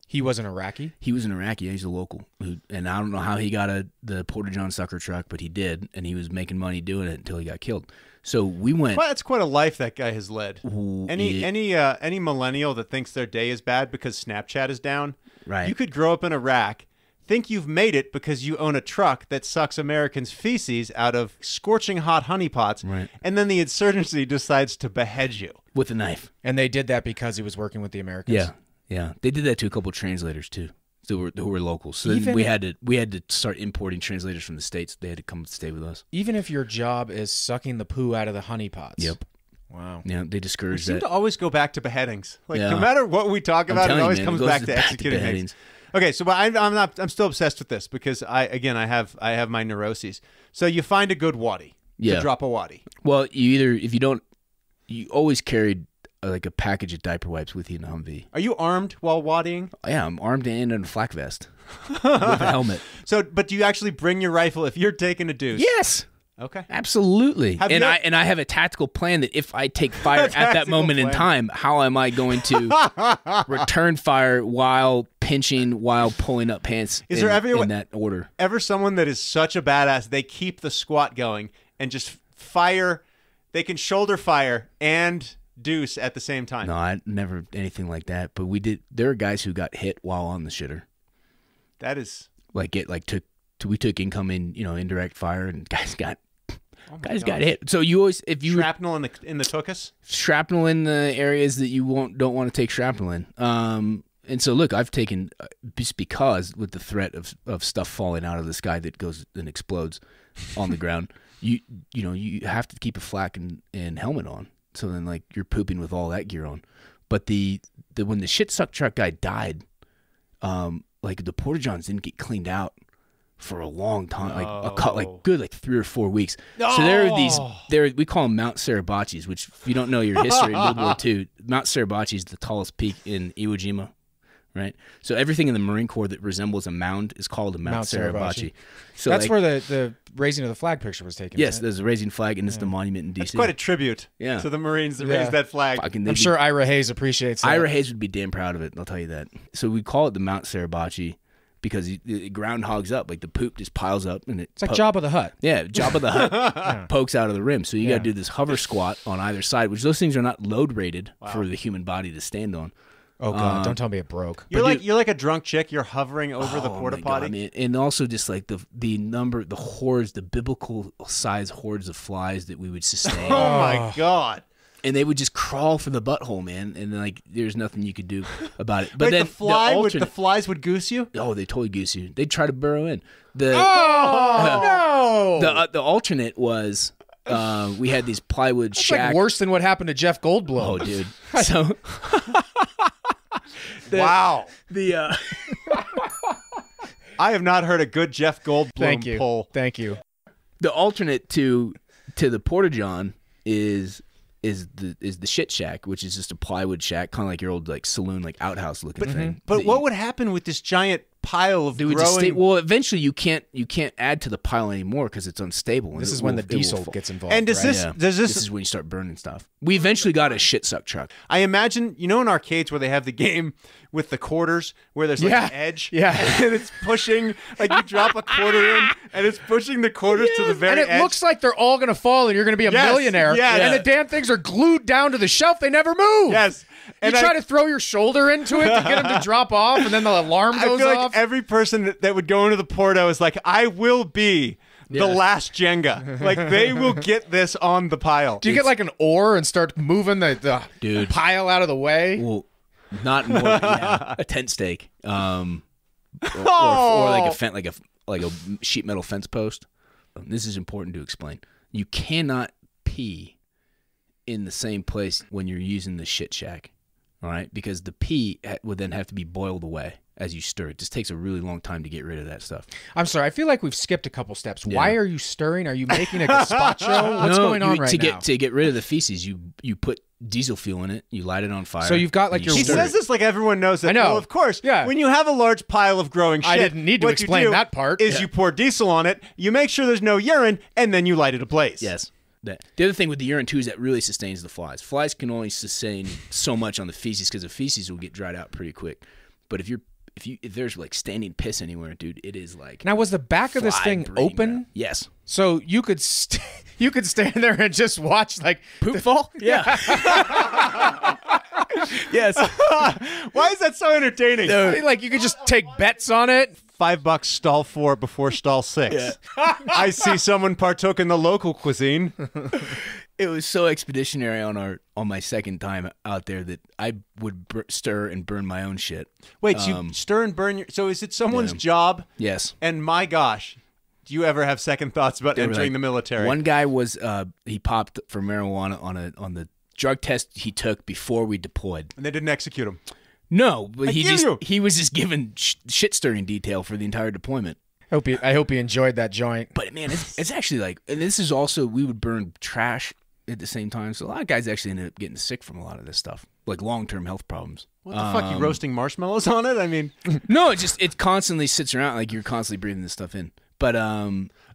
He was an Iraqi? He was an Iraqi. He's a local. And I don't know how he got the porta-john sucker truck, but he did, and he was making money doing it until he got killed. So we went. Well, that's quite a life that guy has led. Any millennial that thinks their day is bad because Snapchat is down, right? You could grow up in Iraq, think you've made it because you own a truck that sucks Americans' feces out of scorching hot honeypots, right? And then the insurgency decides to behead you with a knife. And they did that because he was working with the Americans. Yeah. They did that to a couple of translators too. Who were locals. So then we had to start importing translators from the States. They had to come stay with us. Even if your job is sucking the poo out of the honeypots. Yep. Wow. Yeah, they discouraged that. We seem to always go back to beheadings. No matter what we talk about, it always comes back to executing things. Okay, so I'm still obsessed with this because I have my neuroses. So you find a good wadi. To drop a wadi. Well, you always carried like a package of diaper wipes with you in a Humvee. Are you armed while waddying? Yeah, I'm armed and in a flak vest with a helmet. So, but do you actually bring your rifle if you're taking a deuce? Yes. Okay. Absolutely. I have a tactical plan that if I take fire at that moment in time, how am I going to return fire while pinching, while pulling up pants in that order? Ever someone that is such a badass, they keep the squat going and just fire, they can shoulder fire and deuce at the same time. No, I never anything like that. But we did. There are guys who got hit while on the shitter. That is we took incoming, indirect fire, and guys got hit. So you always shrapnel in the tuchus, shrapnel in the areas that you don't want to take shrapnel in. And so look, I've taken just because with the threat of stuff falling out of the sky that goes and explodes on the ground. You have to keep a flak and helmet on. So then, you're pooping with all that gear on. But when the shit suck truck guy died, the porta-johns didn't get cleaned out for a long time, good 3 or 4 weeks. No. So there are we call them Mount Suribachi, which if you don't know your history in World War II, Mount Suribachi is the tallest peak in Iwo Jima. Right, so everything in the Marine Corps that resembles a mound is called a Mount Suribachi. So that's where the raising of the flag picture was taken. Yes, there's a raising flag, and it's the monument in D.C. It's quite a tribute to the Marines that raised that flag. I'm sure Ira Hayes appreciates that. Ira Hayes would be damn proud of it, I'll tell you that. So we call it the Mount Suribachi because it groundhogs up, the poop just piles up. And it's like Jabba the Hutt. Yeah, Jabba the Hutt pokes out of the rim. So you got to do this hover squat on either side, which those things are not load rated for the human body to stand on. Oh God! Don't tell me it broke. You're like a drunk chick. You're hovering over the porta potty, man. And also just like the hordes, the biblical size hordes of flies that we would sustain. Oh my God! And they would just crawl for the butthole, man. And like, there's nothing you could do about it. But Wait, then the flies would goose you. Oh, they totally goose you. They'd try to burrow in. No! The alternate was we had these plywood That's shack. like worse than what happened to Jeff Goldblum. Oh, dude. So. Wow. I have not heard a good Jeff Goldblum pull. Thank you. The alternate to the Porta-John is the shit shack, which is just a plywood shack, kind of like your old like saloon, like outhouse looking thing. But what would happen with this giant pile of growing? Well, eventually you can't add to the pile anymore because it's unstable. This is when the diesel gets involved. And does this this is when you start burning stuff. We eventually got a shit suck truck. I imagine, in arcades where they have the game with the quarters where there's like an edge, and it's pushing, like you drop a quarter in and it's pushing the quarters to the very edge. And it looks like they're all going to fall and you're going to be a millionaire. Yes. And the damn things are glued down to the shelf. They never move. Yes. And you try to throw your shoulder into it to get them to drop off, and then the alarm goes I feel off. like every person that would go into the Porto is like, I will be the last Jenga. Like, they will get this on the pile. Do you get like an oar and start moving the pile out of the way? Well, not more. A tent stake, or like a sheet metal fence post. This is important to explain. You cannot pee in the same place when you're using the shit shack. All right, because the pee would then have to be boiled away as you stir. It just takes a really long time to get rid of that stuff. I'm sorry, I feel like we've skipped a couple steps. Yeah. Why are you stirring? Are you making a gazpacho? What's going on right now? To get rid of the feces, you put diesel fuel in it, you light it on fire. So you've got like your... He says this like everyone knows it. I know. Well, of course. Yeah. When you have a large pile of growing shit, I didn't need to explain that part. You pour diesel on it, you make sure there's no urine, and then you light it ablaze. Yes. The other thing with the urine, too, is that really sustains the flies. Flies can only sustain so much on the feces because the feces will get dried out pretty quick. But if there's like standing piss anywhere, dude, it is like... Now, was the back of this thing open? Yes. So you could stand there and just watch like poop fall? Yeah. Yes. Why is that so entertaining? Like you could just take bets on it. $5 stall 4 before stall 6. Yeah. I see someone partook in the local cuisine. It was so expeditionary on my second time out there that I would stir and burn my own shit. Wait, so you stir and burn your... So is it someone's job? Yes. And my gosh, do you ever have second thoughts about entering the military? One guy was he popped for marijuana on the drug test he took before we deployed, and they didn't execute him. No, but he was just given shit stirring detail for the entire deployment. I hope he enjoyed that joint. But man, it's actually like, and this is also, we would burn trash at the same time. So a lot of guys actually ended up getting sick from a lot of this stuff, like long-term health problems. What the fuck? You roasting marshmallows on it? I mean, no, it constantly sits around, like you're constantly breathing this stuff in. But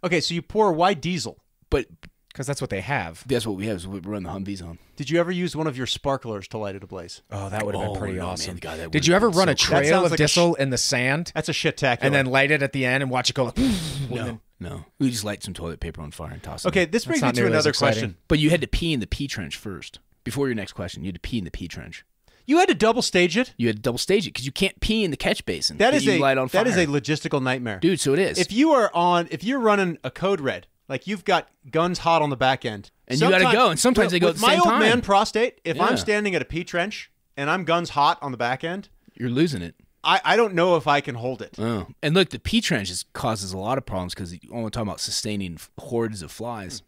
okay, so you pour, why diesel? But because that's what they have. That's what we have. Is we run the Humvees on. Did you ever use one of your sparklers to light it ablaze? Oh, that would have been pretty awesome. Man, God, did you ever run a trail of diesel in the sand? That's a shit-tacular. And then light it at the end and watch it go. No. We just light some toilet paper on fire and toss it. Okay, this brings me to another question. But you had to pee in the pee trench first. Before your next question, you had to pee in the pee trench. You had to double stage it? You had to double stage it because you can't pee in the catch basin. That is light on fire. That is a logistical nightmare. Dude, so it is. If you're running a code red, like you've got guns hot on the back end. And you got to go, and sometimes they go at the same time. My old man prostate, if I'm standing at a pee trench and I'm guns hot on the back end, you're losing it. I don't know if I can hold it. Oh. And look, the pee trench causes a lot of problems because you're only talking about sustaining hordes of flies.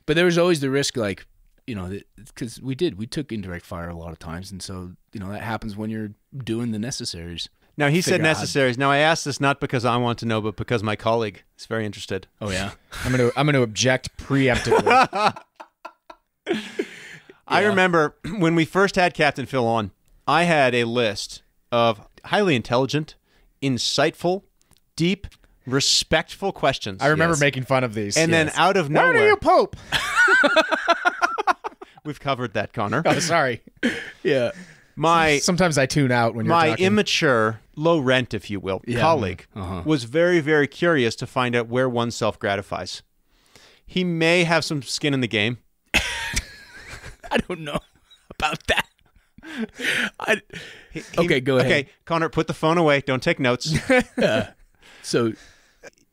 But there was always the risk, like, because we took indirect fire a lot of times, and so that happens when you're doing the necessaries. Now he said necessaries. Now I asked this not because I want to know, but because my colleague is very interested. Oh yeah, I'm gonna object preemptively. I remember when we first had Captain Phil on, I had a list of highly intelligent, insightful, deep, respectful questions. I remember making fun of these. And then out of nowhere, where do you poop? We've covered that, Connor. Oh, sorry. Yeah. Sometimes I tune out when you're talking. My immature, low rent, if you will, colleague was very, very curious to find out where oneself gratifies. He may have some skin in the game. I don't know about that. Okay, go ahead. Okay, Connor, put the phone away. Don't take notes. So,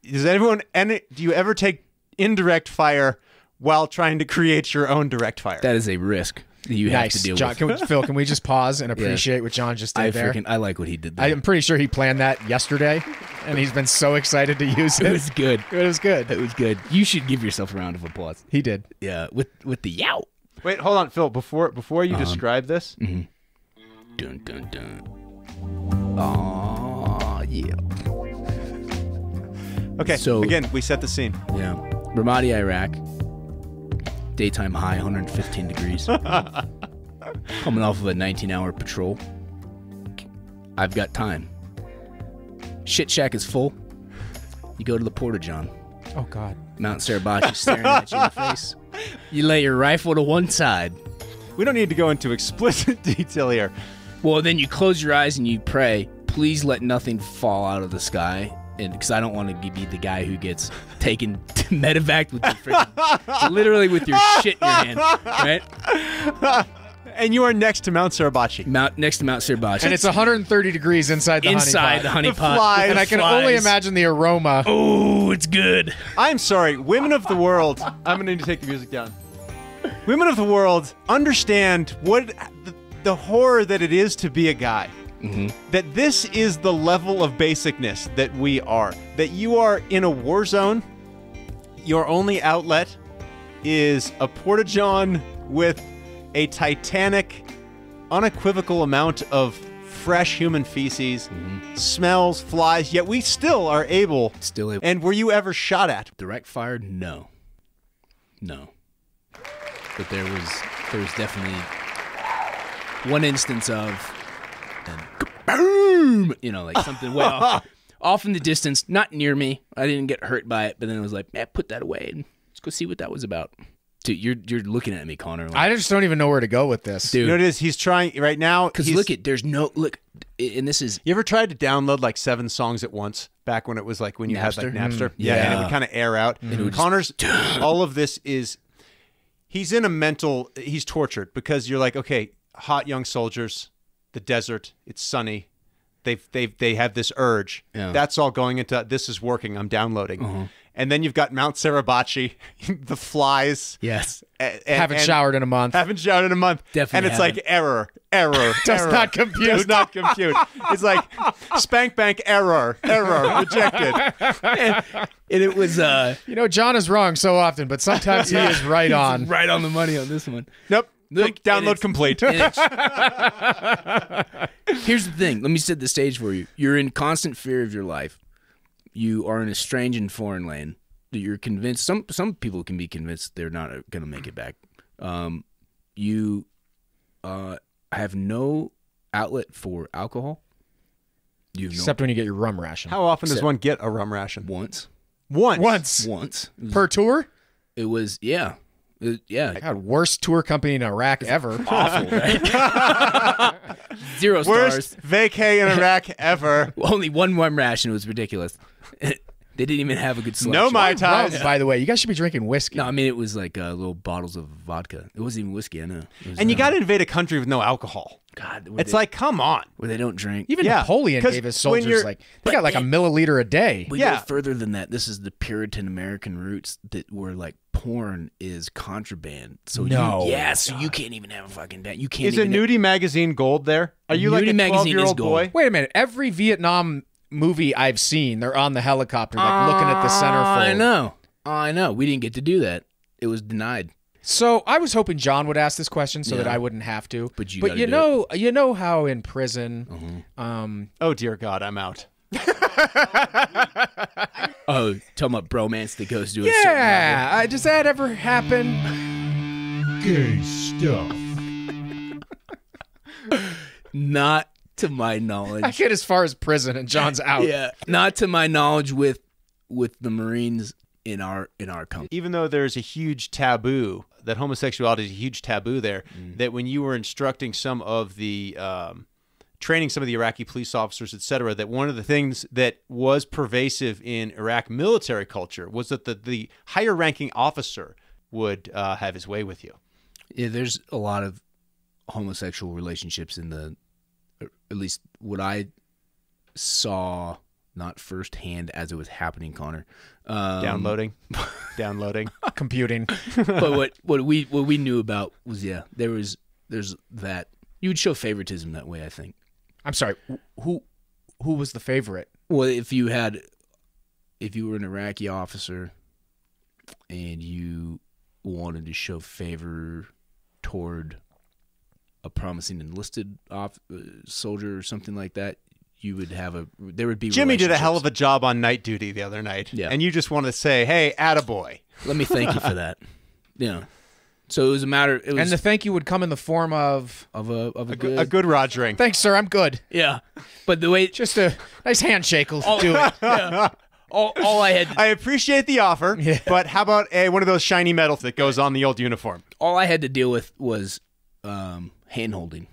do you ever take indirect fire while trying to create your own direct fire? that is a risk that you have to deal John, with. Phil, can we just pause and appreciate what John just did there? I like what he did there. I'm pretty sure he planned that yesterday, and he's been so excited to use it. It was good. It was good. It was good. You should give yourself a round of applause. He did. Yeah, with the yow. Wait, hold on, Phil. Before you describe this, Dun dun dun. Oh yeah. okay. So- again, we set the scene. Yeah. Ramadi, Iraq. Daytime high, 115 degrees. Coming off of a 19-hour patrol. I've got time. Shit shack is full. You go to the Porta-John. Oh, God. Mount Sarabachi staring at you in the face. You lay your rifle to one side. We don't need to go into explicit detail here. Well, then you close your eyes and you pray, please let nothing fall out of the sky. And because I don't want to be the guy who gets taken to medevac with your freaking, literally with your shit in your hand, right? And you are next to Mount Sarabachi. Next to Mount Sarabachi. And it's 130 degrees inside the honey pot. pot. And I can only imagine the aroma. Oh, it's good. I'm sorry, women of the world. I'm going to need to take the music down. Women of the world, understand what the horror that it is to be a guy. Mm-hmm. That this is the level of basicness that we are. That you are in a war zone. Your only outlet is a porta-john with a titanic, unequivocal amount of fresh human feces, smells, flies, yet we still are able. Still able. And were you ever shot at? Direct fire? No. But there was definitely one instance of boom, like something way off in the distance, not near me. I didn't get hurt by it, but then it was like, put that away and let's go see what that was about. Dude, you're looking at me, Connor. Like, I just don't even know where to go with this. dude. You know what it is? He's trying right now. Because and this is You ever tried to download like 7 songs at once back when it was like when you had like Napster? Yeah, and it would kind of air out. Connor's, all of this is, he's tortured because you're like, okay, hot young soldiers, the desert, it's sunny. They have this urge. Yeah. That's all going into, this is working, I'm downloading. And then you've got Mount Sarabachi, the flies. yes. Haven't showered in a month. Haven't showered in a month. Definitely And it's haven't. like error. Does not compute. Does not compute. It's like spank bank error, rejected. And it was John is wrong so often, but sometimes he is right on. right on the money on this one. Nope. Look, Download complete. And here's the thing. Let me set the stage for you. You're in constant fear of your life. You are in a strange and foreign land. You're convinced. Some people can be convinced they're not going to make it back. You have no outlet for alcohol. Except when you get your rum ration. How often does one get a rum ration? Once. Once. Per tour? It was yeah. God, worst tour company in Iraq ever. Awful, right? 0 stars. Worst vacay in Iraq ever. Only one ration. It was ridiculous. They didn't even have a good selection. No Mai Tais. Rum, by the way, you guys should be drinking whiskey. No, I mean, it was like little bottles of vodka. It wasn't even whiskey, I know. And you got to invade a country with no alcohol. God, It's like, come on. where they don't drink. Even Yeah, Napoleon 'cause gave his when soldiers you're- they got like a milliliter a day. We Yeah. go further than that. This is the Puritan American roots that were like porn is contraband. So No. so you can't even have a fucking band. You can't. Is a even nudie magazine gold there? Are you like Nudie a magazine is 12-year-old gold. boy? Wait a minute. Every Vietnam movie I've seen, they're on the helicopter, like looking at the centerfold. I know. We didn't get to do that. It was denied. So I was hoping John would ask this question so that I wouldn't have to. But you you gotta do know how in prison, Oh, dear God, I'm out. Oh, talking about bromance that goes to a certain level. yeah, does that ever happen? Gay stuff. Not to my knowledge. I get as far as prison and John's out. Yeah, not to my knowledge with the Marines in our company. Even though there's a huge taboo, that homosexuality is a huge taboo there, that when you were instructing some of the, training some of the Iraqi police officers, etc., that one of the things that was pervasive in Iraq military culture was that the higher ranking officer would have his way with you. Yeah, there's a lot of homosexual relationships in the, or at least what I saw, not firsthand as it was happening, Connor. Downloading, Computing. But what we knew about was, there's that you would show favoritism that way, I think. I'm sorry. Who was the favorite? Well, if you were an Iraqi officer and you wanted to show favor toward a promising enlisted soldier or something like that, there would be Jimmy did a hell of a job on night duty the other night. Yeah. And you just want to say, hey, attaboy. Let me thank you for that. Yeah. So it was a matter. And the thank you would come in the form of a a good Rogering. thanks, sir. I'm good. Yeah. But the way Just a nice handshake will do it. yeah. All I had I appreciate the offer, but how about one of those shiny metals that goes on the old uniform? all I had to deal with was hand holding.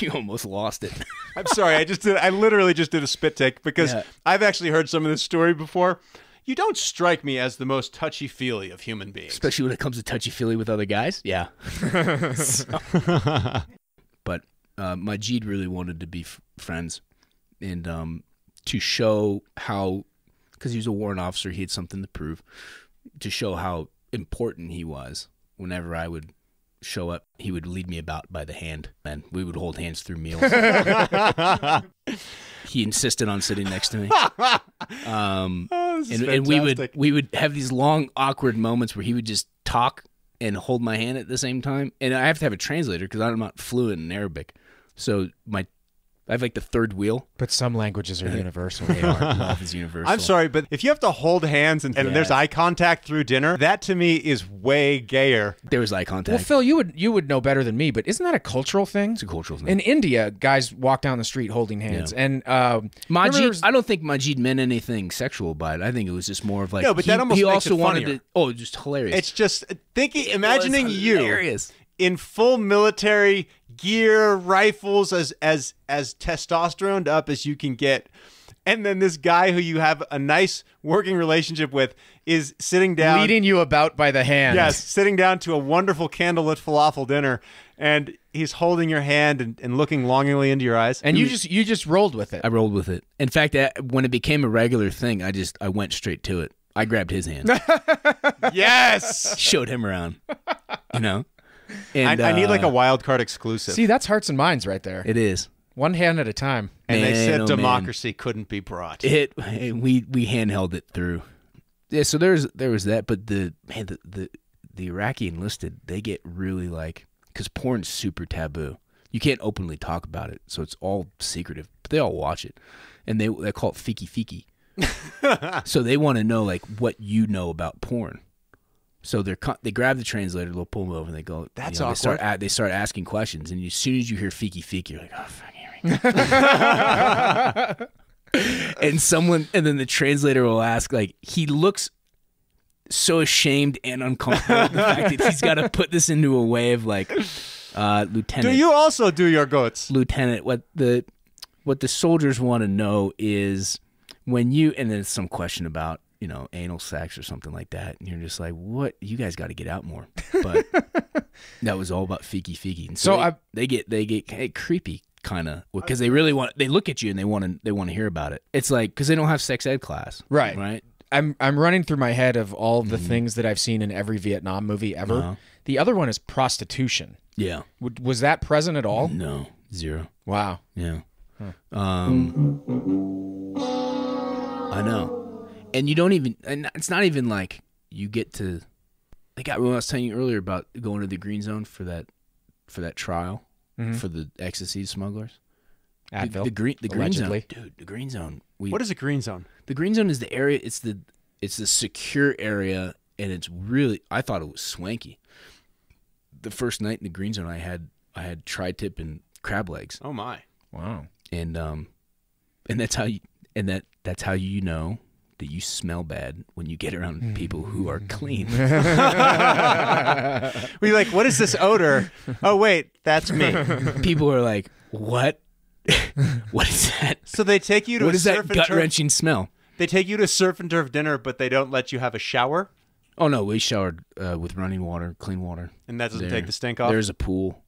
You almost lost it. I'm sorry. I literally just did a spit take because Yeah. I've actually heard some of this story before. You don't strike me as the most touchy-feely of human beings. Especially when it comes to touchy-feely with other guys. Yeah. But Majid really wanted to be friends. And to show how, because he was a warrant officer, he had something to prove, to show how important he was. Whenever I would show up, he would lead me about by the hand, and we would hold hands through meals. He insisted on sitting next to me. And we would have these long, awkward moments where he would just talk and hold my hand at the same time. And I have to have a translator because I'm not fluent in Arabic. So I have like the third wheel. But some languages are universal. They are. Love is universal. I'm sorry, but if you have to hold hands and there's eye contact through dinner, that to me is way gayer. There was eye contact. Well, Phil, you would know better than me, but isn't that a cultural thing? It's a cultural thing. In India, guys walk down the street holding hands. Yeah. And Majid, I don't think Majid meant anything sexual by it. I think it was just more of like, No, but that almost he makes also it wanted funnier. to. Oh, just hilarious. It's just imagining you hilarious. in full military gear, rifles as testosteroned up as you can get, and then this guy who you have a nice working relationship with is sitting down, leading you about by the hand. Yes, sitting down to a wonderful candlelit falafel dinner, and he's holding your hand and looking longingly into your eyes. And you just rolled with it. I rolled with it. In fact, when it became a regular thing, I went straight to it. I grabbed his hand. Yes, showed him around. You know. And, I need like a wild card exclusive. See, that's hearts and minds right there. It is. One hand at a time. And they said oh, democracy couldn't be brought. We handheld it through. Yeah, so there was that, but the Iraqi enlisted, they get really like, because porn's super taboo. You can't openly talk about it, so it's all secretive. But they all watch it, and they call it fiki. So they want to know like what you know about porn. So they grab the translator, they'll pull them over, and they go. That's awkward. They start asking questions, and as soon as you hear fiki, you're like, oh fuck, here we go. And then the translator will ask, like, he looks so ashamed and uncomfortable with the fact that he's got to put this into a way of like, Lieutenant. Do you also do your goats, Lieutenant? What the soldiers want to know is when you, and then some question about, anal sex or something like that, and you're just like, what? You guys got to get out more. But that was all about fiki. And so they get creepy kind of, because they really they look at you and they want to hear about it. It's like, because they don't have sex ed class, right? I'm running through my head of all the things that I've seen in every Vietnam movie ever. Uh-huh. The other one is prostitution. Yeah. Was that present at all? No, zero. Wow. Yeah. I know. And you don't even, and it's not even like you get to, like when I was telling you earlier about going to the green zone for that trial for the ecstasy smugglers. Advil, the green allegedly. zone, dude. The green zone. What is a green zone? The green zone is the area. It's the secure area, and it's really. I thought it was swanky. The first night in the green zone, I had tri-tip and crab legs. Oh my! Wow. And that's how you know that you smell bad when you get around people who are clean. We're like, what is this odor? Oh wait, that's me. People are like, what? What is that? So they take you to what a is surf that and turf. gut-wrenching smell? They take you to surf and turf dinner, but they don't let you have a shower. Oh no, we showered with running water, clean water. And that doesn't take the stink off? There's a pool.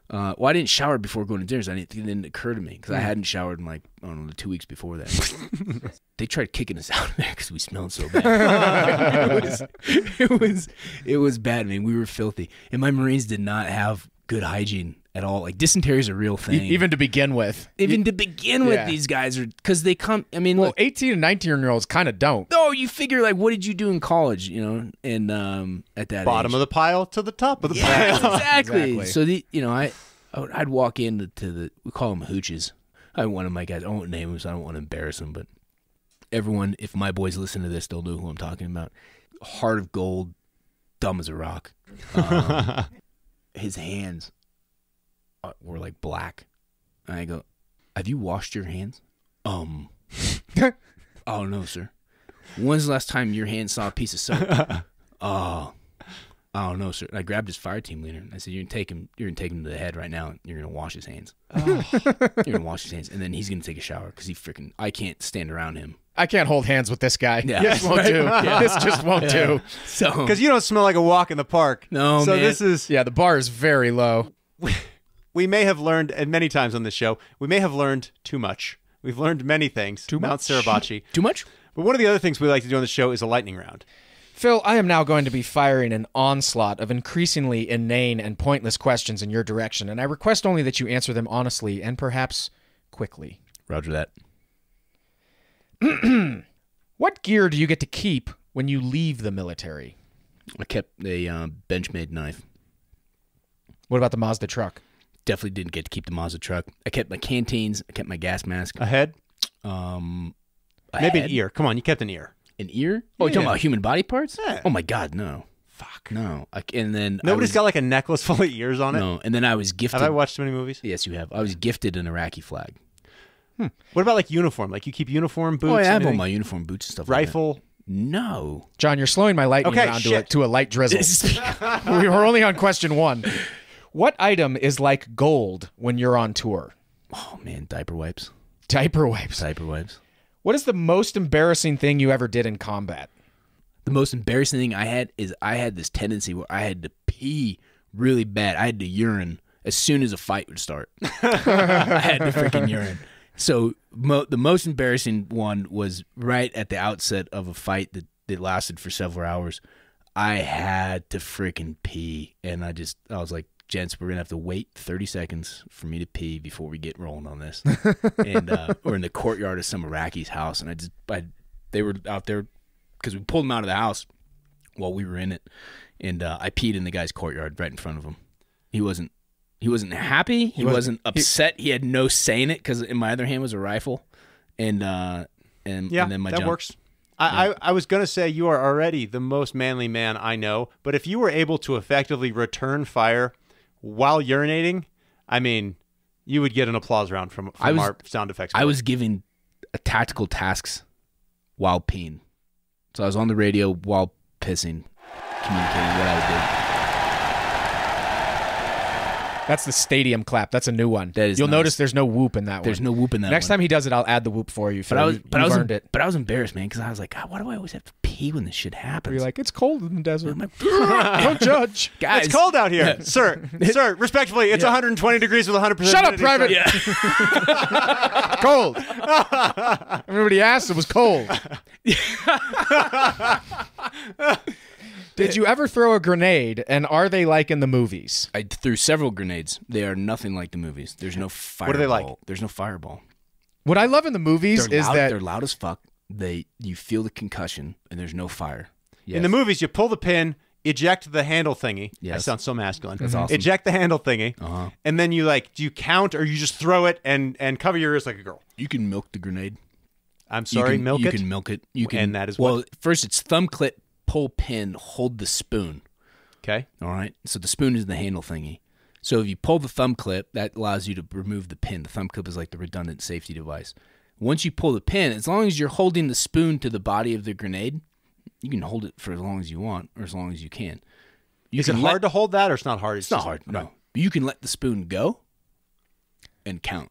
Well, I didn't shower before going to dinners. It didn't occur to me because I hadn't showered in like, I don't know, the 2 weeks before that. They tried kicking us out of there because we smelled so bad. It was bad. I mean, we were filthy. And my Marines did not have good hygiene at all. Like, dysentery is a real thing. Even to begin with. These guys are, because they come, I mean, well, look, 18 and 19-year-olds kind of don't. No, you figure, like, what did you do in college, you know, and at that Bottom age. of the pile to the top of the pile. Exactly. So, I'd walk into we call them hooches. One of my guys, I won't name him, so I don't want to embarrass him, but everyone, if my boys listen to this, they'll know who I'm talking about. Heart of gold, dumb as a rock. His hands were like black. And I go, have you washed your hands? Oh no, sir. When's the last time your hand saw a piece of soap? Oh no, sir. And I grabbed his fire team leader and I said, you're gonna take him to the head right now and you're gonna wash his hands. You're gonna wash his hands and then he's gonna take a shower because I can't stand around him. I can't hold hands with this guy. Yeah. This won't do. This just won't do. So, Because you don't smell like a walk in the park. No, so man. This is... Yeah, the bar is very low. We may have learned, and many times on this show, we may have learned too much. We've learned many things. Mount Suribachi. Too much? But one of the other things we like to do on the show is a lightning round. Phil, I am now going to be firing an onslaught of increasingly inane and pointless questions in your direction, and I request only that you answer them honestly and perhaps quickly. Roger that. What gear do you get to keep when you leave the military? I kept a Benchmade knife. What about the Mazda truck? Definitely didn't get to keep the Mazda truck. I kept my canteens. I kept my gas mask. A head? Maybe head? an ear. Come on, you kept an ear. An ear? Oh, you're talking about human body parts? Yeah. Oh, my God, no. Fuck. No. And then Nobody's got like a necklace full of ears on it? No. And then I was gifted. Have I watched too many movies? Yes, you have. I was gifted an Iraqi flag. What about like uniform? Like you keep uniform, boots? Oh, I have all anything? my uniform, boots, and stuff Rifle? like that. No. John, you're slowing my lightning Okay, round shit. to a light drizzle. We were only on question 1. What item is like gold when you're on tour? Oh, man, diaper wipes. Diaper wipes. Diaper wipes. What is the most embarrassing thing you ever did in combat? The most embarrassing thing I had is I had this tendency where I had to pee really bad. I had to urine as soon as a fight would start. I had to freaking urine. So the most embarrassing one was right at the outset of a fight that lasted for several hours. I had to freaking pee, and I was like, gents, we're going to have to wait 30 seconds for me to pee before we get rolling on this. And we're in the courtyard of some Iraqi's house, and they were out there because we pulled them out of the house while we were in it, and I peed in the guy's courtyard right in front of him. He wasn't happy. He wasn't upset. He had no say in it because in my other hand was a rifle, and then my that jump. works. I was going to say you are already the most manly man I know, but if you were able to effectively return fire while urinating, I mean, you would get an applause round from our sound effects. I was given tactical tasks while peeing. So I was on the radio while pissing, communicating what I would do. That's the stadium clap. That's a new one. That is You'll nice. notice there's no whoop in that one. There's no whoop in that Next one. time he does it, I'll add the whoop for you. Phil. But I was earned it. But I was embarrassed, man, because I was like, God, why do I always have to pee when this shit happens? You're like, it's cold in the desert. I'm like, Don't judge. guys, It's cold out here, sir. Sir, respectfully, it's 120 degrees with 100%. Shut up, humidity, Private. sir. Cold. Everybody asked. It was cold. Did you ever throw a grenade, and are they like in the movies? I threw several grenades. They are nothing like the movies. There's no fireball. What are they like? There's no fireball. What I love in the movies They're is loud, that they're loud as fuck. You feel the concussion, and there's no fire. Yes. In the movies, you pull the pin, eject the handle thingy. Yes. That sounds so masculine. That's awesome. Eject the handle thingy, and then do you count or you just throw it and cover your ears like a girl? You can milk the grenade. I'm sorry, milk you it? You can milk it. You can, And that is well, what? first it's thumb clip, pull pin, hold the spoon. Okay. All right. So the spoon is the handle thingy. So if you pull the thumb clip, that allows you to remove the pin. The thumb clip is like the redundant safety device. Once you pull the pin, as long as you're holding the spoon to the body of the grenade, you can hold it for as long as you want or as long as you can. Is it hard to hold that or it's not hard? It's not hard. No. You can let the spoon go and count.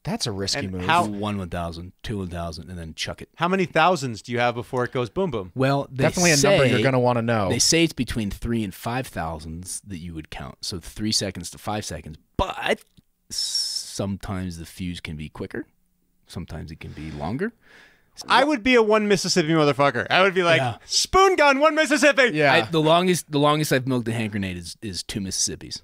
That's a risky move. One 1,000, two 1,000, and then chuck it. How many thousands do you have before it goes boom boom? Well, they Definitely a number you're going to want to know. They say it's between 3,000 and 5,000 that you would count. So 3 seconds to 5 seconds. But sometimes the fuse can be quicker. Sometimes it can be longer. I would be a 1 Mississippi motherfucker. I would be like, spoon gun, 1 Mississippi. Yeah. The longest I've milked a hand grenade is 2 Mississippis.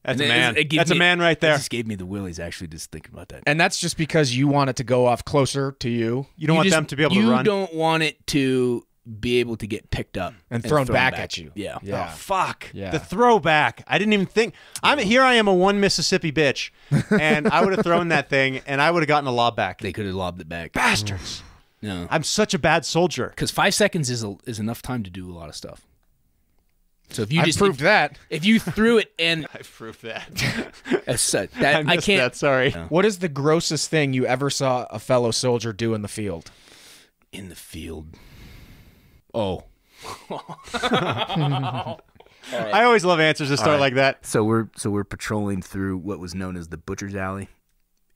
That's a man. That's a man right there. It just gave me the willies actually just thinking about that. And that's just because you want it to go off closer to you. You don't want them to be able to run. You don't want it to be able to get picked up and thrown back at you. Yeah. Oh, fuck. Yeah. The throwback. I didn't even think. Here I am, a 1 Mississippi bitch, and I would have thrown that thing, and I would have gotten a lob back. They could have lobbed it back. Bastards. No. I'm such a bad soldier. Because 5 seconds is enough time to do a lot of stuff. So if you I've proved that. If you threw it and I proved that. I missed can't. that, sorry. No. What is the grossest thing you ever saw a fellow soldier do in the field? In the field. Oh. I always love answers that start like that. So we're patrolling through what was known as the Butcher's Alley,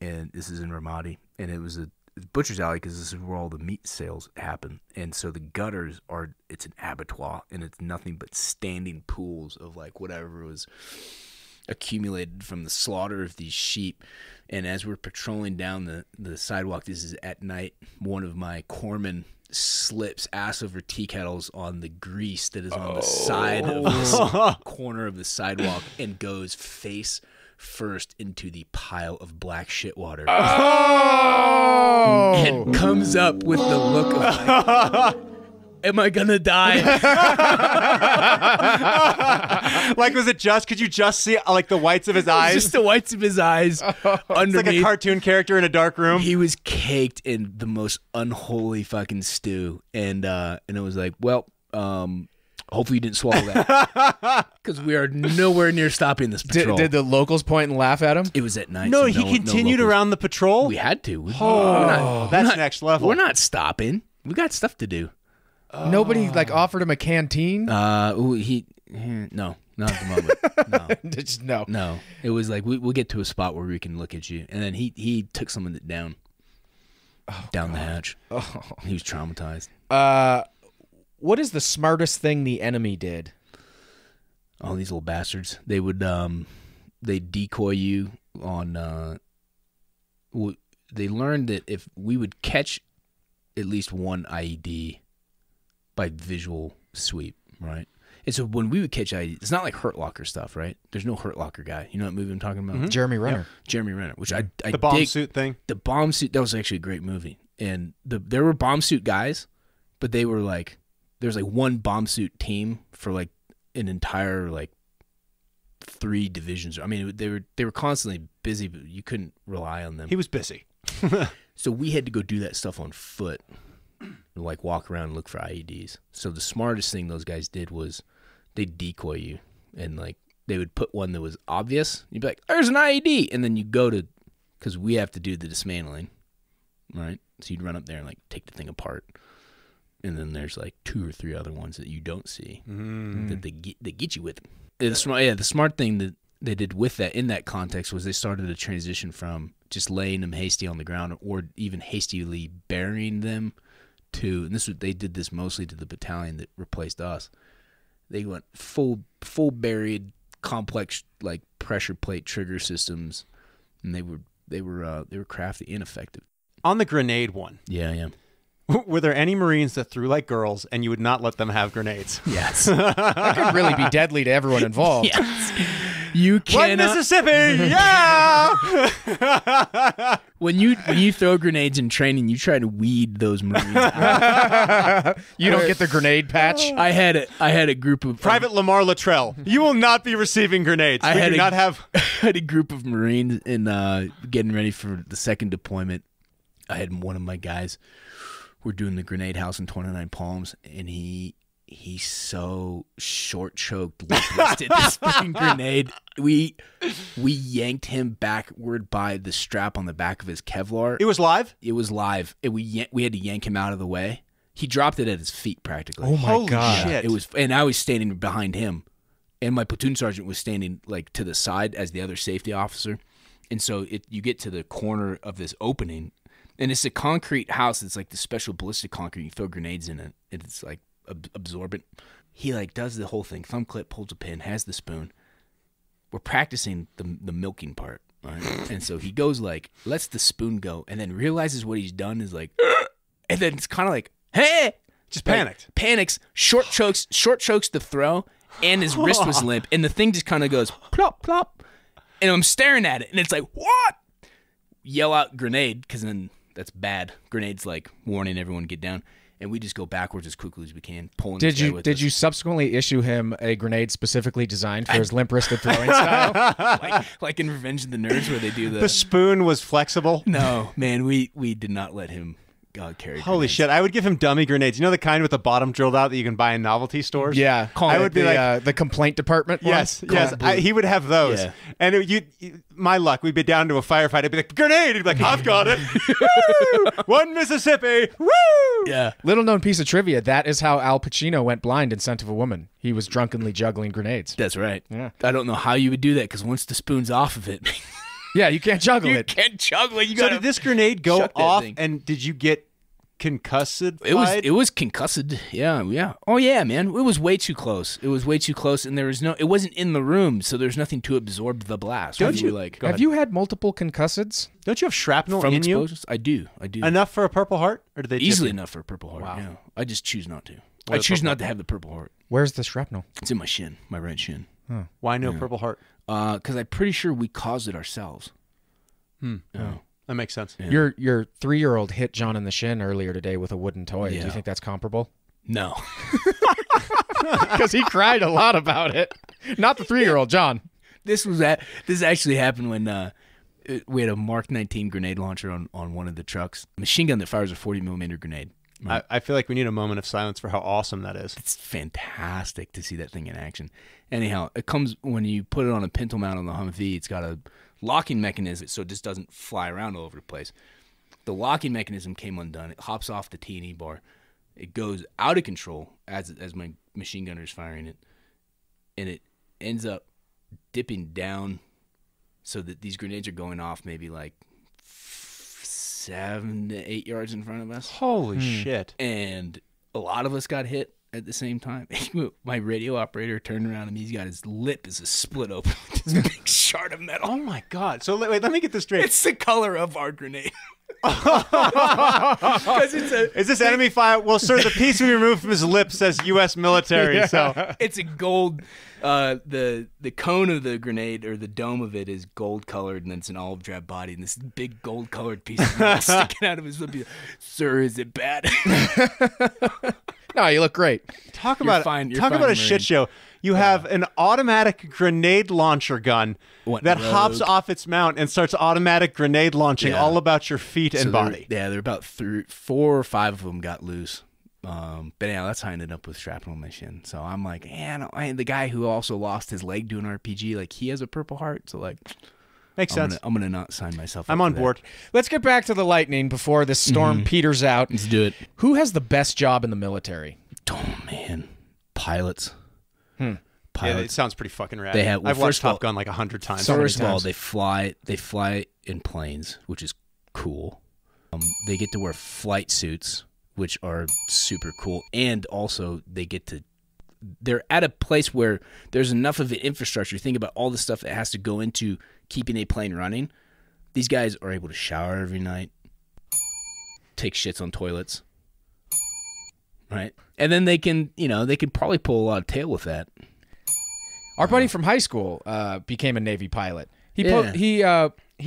and this is in Ramadi, and it was a Butcher's Alley because this is where all the meat sales happen, and so the gutters it's an abattoir, and it's nothing but standing pools of like whatever was accumulated from the slaughter of these sheep. And as we're patrolling down the sidewalk, this is at night, one of my corpsmen slips ass over tea kettles on the grease that is on the side of this corner of the sidewalk and goes face first into the pile of black shit water. And comes up with the look of like, am I gonna die? Like, was it could you just see like the whites of his eyes? Just the whites of his eyes. It's like a cartoon character in a dark room. He was caked in the most unholy fucking stew. And it was like, well, hopefully you didn't swallow that. Because we are nowhere near stopping this patrol. Did the locals point and laugh at him? It was at night. No, so he continued around the patrol? We had to. That's next level. We're not stopping. We got stuff to do. Nobody like offered him a canteen? No, not at the moment. No. Just no. No. It was like we'll get to a spot where we can look at you. And then he took some of it down. Down the hatch. Oh. He was traumatized. What is the smartest thing the enemy did? Oh, these little bastards. They would they decoy you on they learned that if we would catch at least one IED by visual sweep, right? And so when we would catch IED, it's not like Hurt Locker stuff, right? There's no Hurt Locker guy. You know what movie I'm talking about? Mm-hmm. Jeremy Renner. Yep. Jeremy Renner, which I the bomb dig. suit thing. The bomb suit, that was actually a great movie. And there were bomb suit guys, but they were like, there was like one bomb suit team for like an entire like 3 divisions. I mean, they were constantly busy, but you couldn't rely on them. He was busy. So we had to go do that stuff on foot, like walk around and look for IEDs. So the smartest thing those guys did was they'd decoy you, and like they would put one that was obvious. You'd be like, "There's an IED," and then you go to, because we have to do the dismantling, right? So you'd run up there and like take the thing apart, and then there's like 2 or 3 other ones that you don't see that they get you with. The smart thing that they did with that in that context was they started a transition from just laying them hasty on the ground or even hastily burying them to, and they did this mostly to the battalion that replaced us. They went full buried, complex like pressure plate trigger systems, and they were crafty and effective. On the grenade one. Yeah. Were there any Marines that threw like girls and you would not let them have grenades? Yes. That could really be deadly to everyone involved. Yes. You cannot. 1 Mississippi, yeah! When you throw grenades in training, you try to weed those Marines out. You don't get the grenade patch? I had a group of Private Lamar Luttrell, you will not be receiving grenades. I had a group of Marines in getting ready for the second deployment. I had one of my guys. We're doing the grenade house in 29 Palms, and he's so short choked, limp-wristed this freaking grenade. We yanked him backward by the strap on the back of his Kevlar. It was live? It was live, and we had to yank him out of the way. He dropped it at his feet practically. Oh my God! Shit. It was, and I was standing behind him, and my platoon sergeant was standing like to the side as the other safety officer. And so you get to the corner of this opening, and it's a concrete house. It's like the special ballistic concrete. You throw grenades in it, and it's like absorbent. He like does the whole thing. Thumb clip, pulls a pin, has the spoon. We're practicing the milking part, right? And so he goes like, lets the spoon go, and then realizes what he's done is like, and then it's kind of like, hey, Just panicked. Panics, short chokes the throw, and his wrist was limp, and the thing just kind of goes plop plop, and I'm staring at it, and it's like, what? Yell out grenade, because then that's bad. Grenade's like warning everyone to get down, and we just go backwards as quickly as we can, pulling. Did you subsequently issue him a grenade specifically designed for his limp-wristed throwing style? like in Revenge of the Nerds, where they do The spoon was flexible. No, man, we did not let him. Carry Holy grenades. shit! I would give him dummy grenades. You know the kind with the bottom drilled out that you can buy in novelty stores. Yeah, I would be like the complaint department. Yes, he would have those. Yeah. And my luck, we'd be down to a firefight. I'd be like, grenade. He'd be like, I've got it. Woo! One Mississippi. Woo! Yeah. Little known piece of trivia: that is how Al Pacino went blind in *Scent of a Woman*. He was drunkenly juggling grenades. That's right. Yeah. I don't know how you would do that, because once the spoon's off of it, yeah, you can't juggle you it. can't juggle it. So did this grenade go chuck that off? thing. And did you get concussed? It was concussed. Yeah. Oh yeah, man. It was way too close. It wasn't in the room, so there's nothing to absorb the blast. Don't you Have you had multiple concussids? Don't you have shrapnel from in you? explosions? I do. Enough for a Purple Heart, or do they easily enough for a Purple Heart? Wow. Yeah. I just choose not to. I choose not to have the Purple Heart. Where's the shrapnel? It's in my shin, my right shin. Why no Purple Heart? Because I'm pretty sure we caused it ourselves. Oh, that makes sense. Yeah. Your 3-year-old hit John in the shin earlier today with a wooden toy. Yeah. Do you think that's comparable? No. Because he cried a lot about it. Not the 3-year-old, John. This actually happened when we had a Mark 19 grenade launcher on one of the trucks. A machine gun that fires a 40mm grenade. Right. I feel like we need a moment of silence for how awesome that is. It's fantastic to see that thing in action. Anyhow, it comes when you put it on a pintle mount on the Humvee. It's got a locking mechanism, so it just doesn't fly around all over the place. The locking mechanism came undone. It hops off the T&E bar. It goes out of control as my machine gunner is firing it, and it ends up dipping down so that these grenades are going off maybe like 7 to 8 yards in front of us. Holy shit. And a lot of us got hit at the same time. My radio operator turned around and he's got his lip is split open with this big shard of metal. Oh my God. So wait, let me get this straight. It's the color of our grenade. Is this enemy fire? Well, sir, the piece we removed from his lip says U.S. military. So It's a gold. The cone of the grenade, or the dome of it, is gold colored, and then it's an olive drab body, and this big gold colored piece of metal sticking out of his lip. Sir, is it bad? No, you look great. talk You're about fine, talk about a Marine. shit show. You have an automatic grenade launcher gun that hops off its mount and starts automatic grenade launching Yeah. all about your feet and body. They're about 4 or 5 of them got loose. But yeah, that's how I ended up with shrapnel on my shin. So I'm like, the guy who also lost his leg doing RPG, like he has a Purple Heart. So like, Makes sense. I'm gonna not sign myself. I'm up on for board. Let's get back to the lightning before this storm peters out. Let's do it. Who has the best job in the military? Oh man, pilots. Yeah, it Pilots. sounds pretty fucking rad. They have- well, I've watched first of all- Top Gun like 100 times. So many First of all, times. they fly in planes, which is cool. They get to wear flight suits, which are super cool, and also they're at a place where there's enough of an infrastructure. Think about all the stuff that has to go into keeping a plane running. These guys are able to shower every night, take shits on toilets, right? And then they can probably pull a lot of tail with that. Our buddy from high school became a Navy pilot. He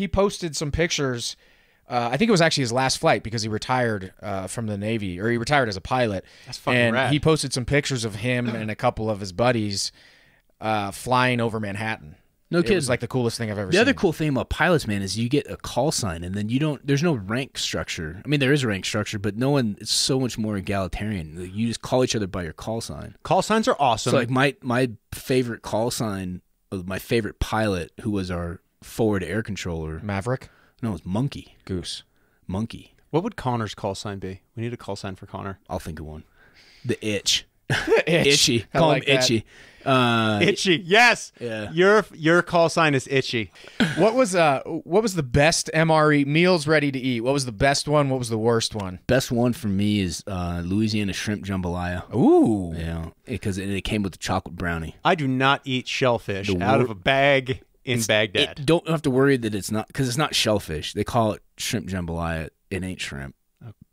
posted some pictures. I think it was actually his last flight because he retired from the Navy, or he retired as a pilot. That's fucking and rad. he posted some pictures of him and a couple of his buddies flying over Manhattan. No It kidding. was like the coolest thing I've ever The seen. other cool thing about pilots, man, is you get a call sign, and then there's no rank structure. I mean, there is a rank structure, but it's so much more egalitarian. Like, you just call each other by your call sign. Call signs are awesome. So like my favorite call sign of my favorite pilot, who was our forward air controller. Maverick, No, it was Monkey. Goose. Monkey. What would Connor's call sign be? We need a call sign for Connor. I'll think of one. The Itch. Itchy. I Call like him that. Itchy. Itchy. Yes. Yeah. Your call sign is Itchy. What was the best MRE meals ready to eat? What was the best one? What was the worst one? Best one for me is Louisiana Shrimp Jambalaya. Ooh. Yeah, because it came with the chocolate brownie. I do not eat shellfish out of a bag in Baghdad. Don't have to worry that it's not, because it's not shellfish. They call it shrimp jambalaya. It ain't shrimp,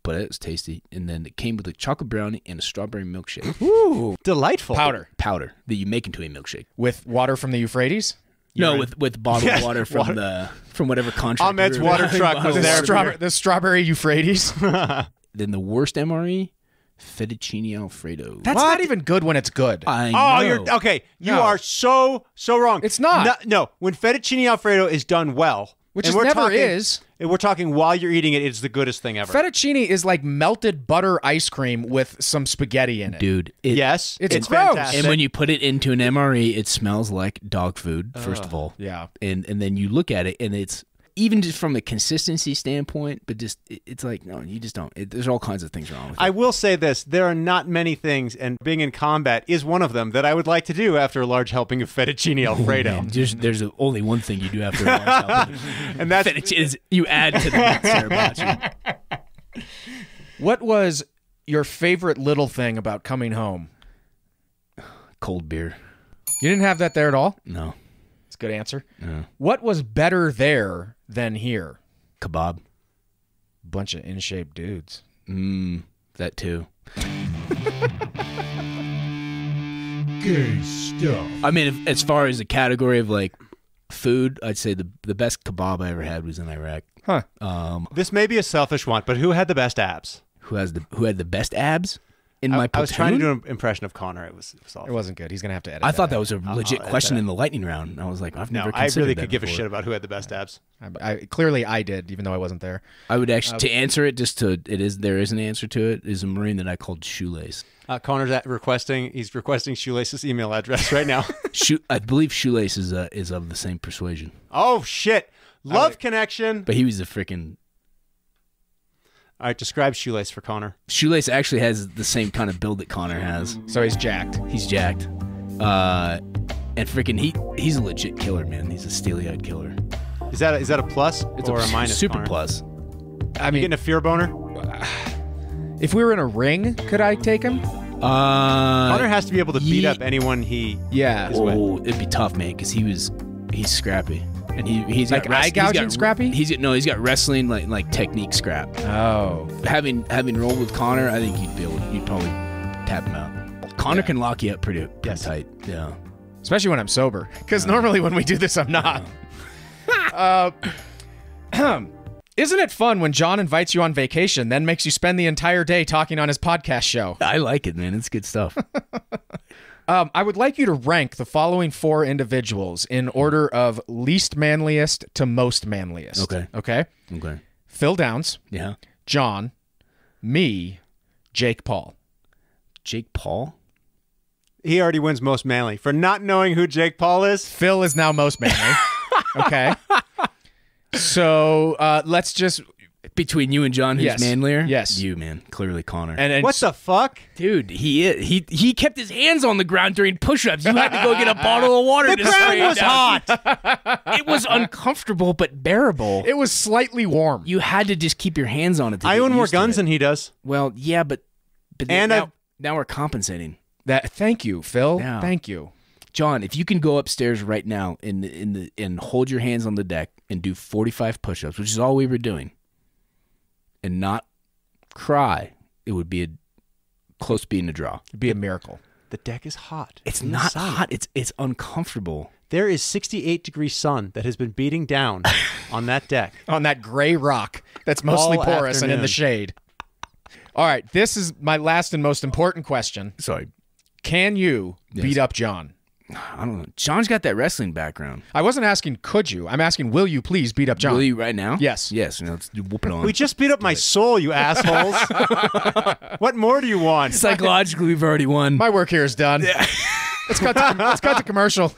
but it's tasty. And then it came with a chocolate brownie and a strawberry milkshake. Ooh. Delightful. Powder That you make into a milkshake. with water from the Euphrates. No, with bottled water from whatever contract. Ahmed's water truck was there. The strawberry Euphrates. Then the worst MRE, Fettuccine Alfredo. That's not even good when it's good. I Oh, know. you're okay. You No. are so wrong. It's not. No, when fettuccine alfredo is done well, Which and is we're never talking, is. and we're talking while you're eating it, it's the goodest thing ever. Fettuccine is like melted butter ice cream with some spaghetti in it. Dude. Yes, It's gross. fantastic. And when you put it into an MRE, it smells like dog food, first of all. Yeah. And then you look at it, and it's, even just from a consistency standpoint, but just, it's like, no, you just don't. There's all kinds of things wrong with it. I will say this: there are not many things, and being in combat is one of them, that I would like to do after a large helping of fettuccine alfredo. There's only one thing you do after a lunch helping. And that's Fettuccine is you add to the mix there, Bocce. What was your favorite little thing about coming home? Cold beer. You didn't have that there at all? No. That's a good answer. No. What was better there than here? Kebab. Bunch of in-shape dudes. That too. Gay stuff. I mean, as far as the category of like food, I'd say the best kebab I ever had was in Iraq. Huh. this may be a selfish one, but who had the best abs? Who had the best abs in my I was trying to platoon? do an impression of Connor. It was awful. It wasn't good. He's going to have to edit I thought that that was a legit edit question that. in the lightning round. I was like, I've No, never I considered really that could give a before. shit about who had the best abs. Clearly I did, even though I wasn't there. I would actually, to answer it, there is an answer to it, is a Marine that I called Shoelace. Connor's he's requesting Shoelace's email address right now. I believe Shoelace is of the same persuasion, Oh shit! Love connection. but he was a freaking. All right, describe Shoelace for Connor. Shoelace actually has the same kind of build that Conor has. So he's jacked. He's jacked. And freaking he's a legit killer, man. He's a steely-eyed killer. Is that a plus or a minus? Super Connor? plus. I You mean, getting a fear boner? if we were in a ring, could I take him? Connor has to be able to beat ye- up anyone he. Yeah. Is wet. Oh, it'd be tough, man, because he's scrappy. And he's Like got wrest- eye gouging he's got, scrappy? He's got wrestling like technique scrap. Oh. Having rolled with Conor, I think you'd probably tap him out. Conor can lock you up pretty tight. Yeah. Especially when I'm sober. Because normally when we do this, I'm not. Isn't it fun when John invites you on vacation, then makes you spend the entire day talking on his podcast show? I like it, man. It's good stuff. I would like you to rank the following 4 individuals in order of least manliest to most manliest. Okay. Okay? Okay. Phil Downs, Yeah. John, me, Jake Paul. Jake Paul? He already wins most manly for not knowing who Jake Paul is. Phil is now most manly. Okay. So let's just... Between you and John, who's Yes. manlier? Yes. You, man. Clearly Conor. And What the fuck? Dude, he kept his hands on the ground during push-ups. You had to go get a bottle of water. The to ground spray it was down. hot. It was uncomfortable but bearable. It was slightly warm. You had to just keep your hands on it. To I get own more used to guns it. than he does. Well, yeah, but And now we're compensating. Thank you, Phil. Yeah. Thank you. John, if you can go upstairs right now and hold your hands on the deck and do 45 push-ups, which is all we were doing, and not cry, it would be close to being a draw. It'd be a miracle. The deck is hot. It's In the not sun. hot. It's uncomfortable. There is 68-degree sun that has been beating down on that deck. On that gray rock that's mostly All porous and in the afternoon. shade. All right, this is my last and most important question. Sorry. Can you Yes. beat up John? I don't know. John's got that wrestling background. I wasn't asking could you. I'm asking will you please beat up John? Will you right now? Yes. Yes. Let's whoop it on. We just beat up my soul, you assholes. What more do you want? Psychologically, we've already won. My work here is done. Let's cut to commercial.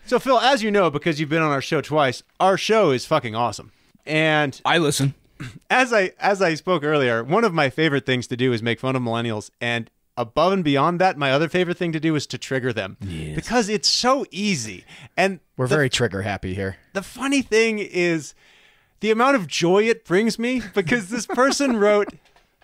So, Phil, as you know, because you've been on our show twice, our show is fucking awesome. And I listen. as I spoke earlier, one of my favorite things to do is make fun of millennials, and above and beyond that, my other favorite thing to do is to trigger them. Yes. Because it's so easy. And We're very trigger happy here. the funny thing is the amount of joy it brings me, because this person wrote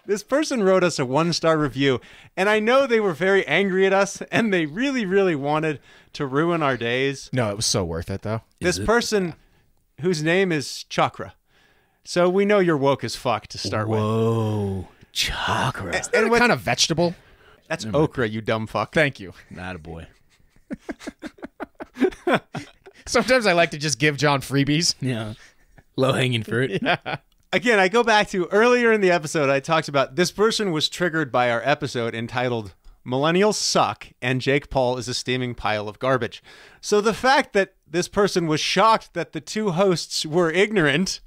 us a 1-star review, and I know they were very angry at us, and they really, really wanted to ruin our days. No, it was so worth it, though. This person, whose name is Chakra. So we know you're woke as fuck to start with. Whoa. Chakra. And what kind of vegetable? That's okra, you dumb fuck. Thank you. Not a boy. Sometimes I like to just give John freebies. Yeah. Low-hanging fruit. Yeah. Again, I go back to earlier in the episode, I talked about this person was triggered by our episode entitled Millennials Suck and Jake Paul is a Steaming Pile of Garbage. So the fact that this person was shocked that the two hosts were ignorant,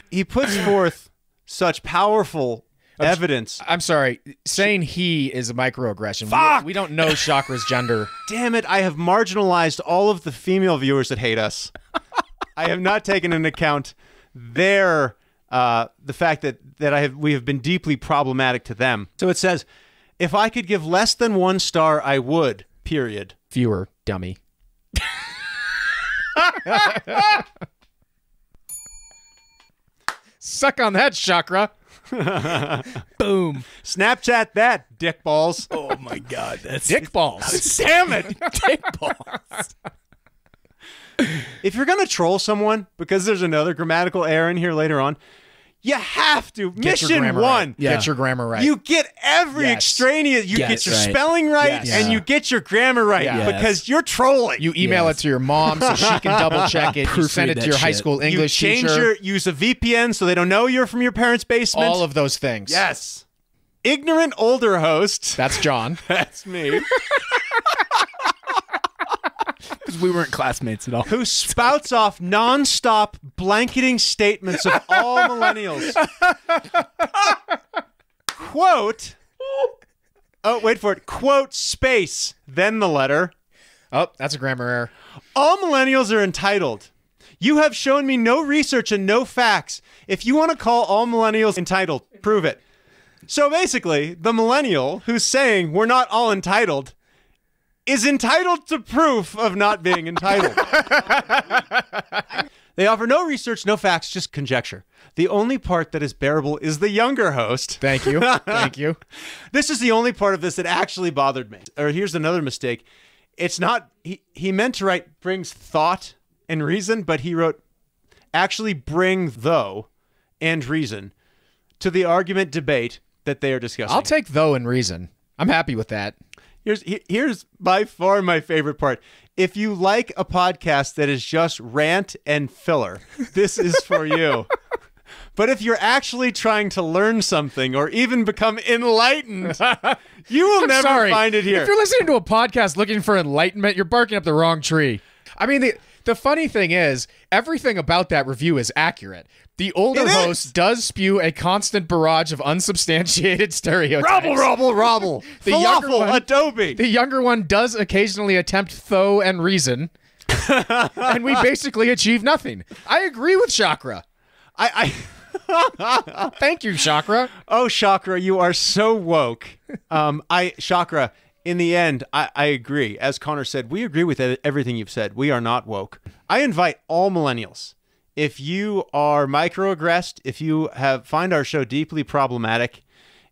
he puts forth such powerful evidence. I'm sorry. Saying he is a microaggression. Fuck! We don't know Chakra's gender. Damn it, I have marginalized all of the female viewers that hate us. I have not taken into account the fact that we have been deeply problematic to them. So it says, if I could give less than 1 star, I would, period. Fewer, dummy. Suck on that, Chakra. Boom. Snapchat that, dick balls. Oh, my God. That's Dick balls. Damn it. dick balls. If you're going to troll someone, because there's another grammatical error in here later on, you have to. Get your Mission grammar 1. Right. Yeah. Get your grammar right. You get every Yes. extraneous. You Yes, get your right. spelling right, Yes. and you get your grammar right, Yes. because you're trolling. You email it to your mom so she can double check it. You send Proofread it to that your high shit. school You English change teacher. use a VPN so they don't know you're from your parents' basement. All of those things. Yes. Ignorant older host. That's John. That's me. Because we weren't classmates at all. Who spouts off nonstop blanketing statements of all millennials. Quote. Oh, wait for it. Quote space, then the letter. Oh, that's a grammar error. All millennials are entitled. You have shown me no research and no facts. If you want to call all millennials entitled, prove it. So basically, the millennial who's saying we're not all entitled is entitled to proof of not being entitled. They offer no research, no facts, just conjecture. The only part that is bearable is the younger host. Thank you. Thank you. This is the only part of this that actually bothered me. Or here's another mistake. It's not, he meant to write brings thought and reason, but he wrote actually bring though and reason to the argument debate that they are discussing. I'll take though and reason. I'm happy with that. Here's by far my favorite part. If you like a podcast that is just rant and filler, this is for you. But if you're actually trying to learn something or even become enlightened, you will never find it here. If you're listening to a podcast looking for enlightenment, you're barking up the wrong tree. I mean, the funny thing is, everything about that review is accurate. The older host does spew a constant barrage of unsubstantiated stereotypes. Robble. The Falafel, younger one- Adobe. The younger one does occasionally attempt though and reason, and we basically achieve nothing. I agree with Chakra. Thank you, Chakra. Oh, Chakra, you are so woke. Chakra, in the end, I agree. As Conor said, we agree with everything you've said. We are not woke. I invite all millennials. If you are microaggressed, if you find our show deeply problematic,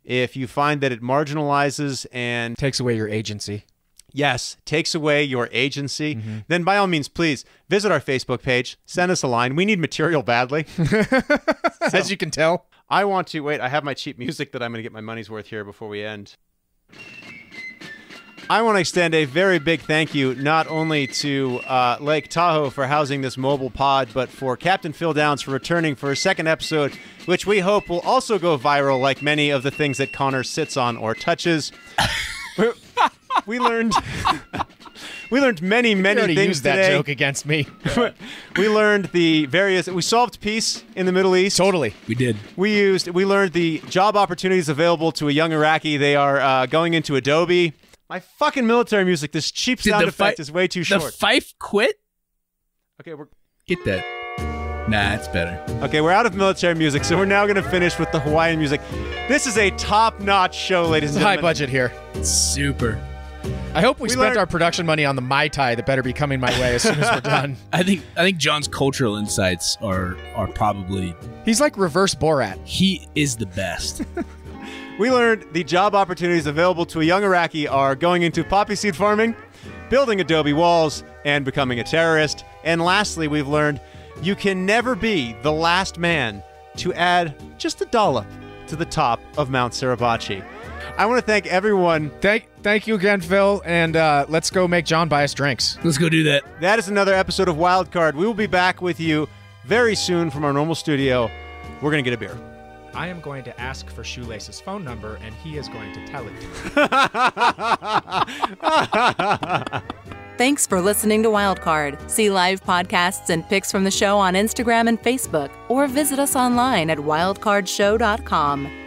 if you find that it marginalizes and Takes away your agency. yes, takes away your agency, then by all means, please visit our Facebook page. Send us a line. We need material badly. As you can tell. I want to, wait, I have my cheap music that I'm going to get my money's worth here before we end. I want to extend a very big thank you not only to Lake Tahoe for housing this mobile pod, but for Captain Phil Downs for returning for a second episode, which we hope will also go viral like many of the things that Conor sits on or touches. We learned many You already things used that today. joke against me. We learned we solved peace in the Middle East. Totally. We did. We learned the job opportunities available to a young Iraqi. They are going into Adobe. My fucking military music, this cheap sound effect is way too short. The Fife quit? Okay, Get that. Nah, it's better. Okay, we're out of military music, so we're now going to finish with the Hawaiian music. This is a top-notch show, ladies It's and high gentlemen. budget here. Super. I hope we spent learned- our production money on the Mai Tai that better be coming my way as soon as we're done. I think John's cultural insights are probably, He's like reverse Borat. he is the best. We learned the job opportunities available to a young Iraqi are going into poppy seed farming, building adobe walls, and becoming a terrorist. And lastly, we've learned you can never be the last man to add just a dollop to the top of Mount Suribachi. I want to thank everyone. Thank you again, Phil, and let's go make John buy us drinks. Let's go do that. That is another episode of Wildcard. We will be back with you very soon from our normal studio. We're going to get a beer. I am going to ask for Shoelace's phone number, and he is going to tell it to me. Thanks for listening to Wildcard. See live podcasts and pics from the show on Instagram and Facebook, or visit us online at wildcardshow.com.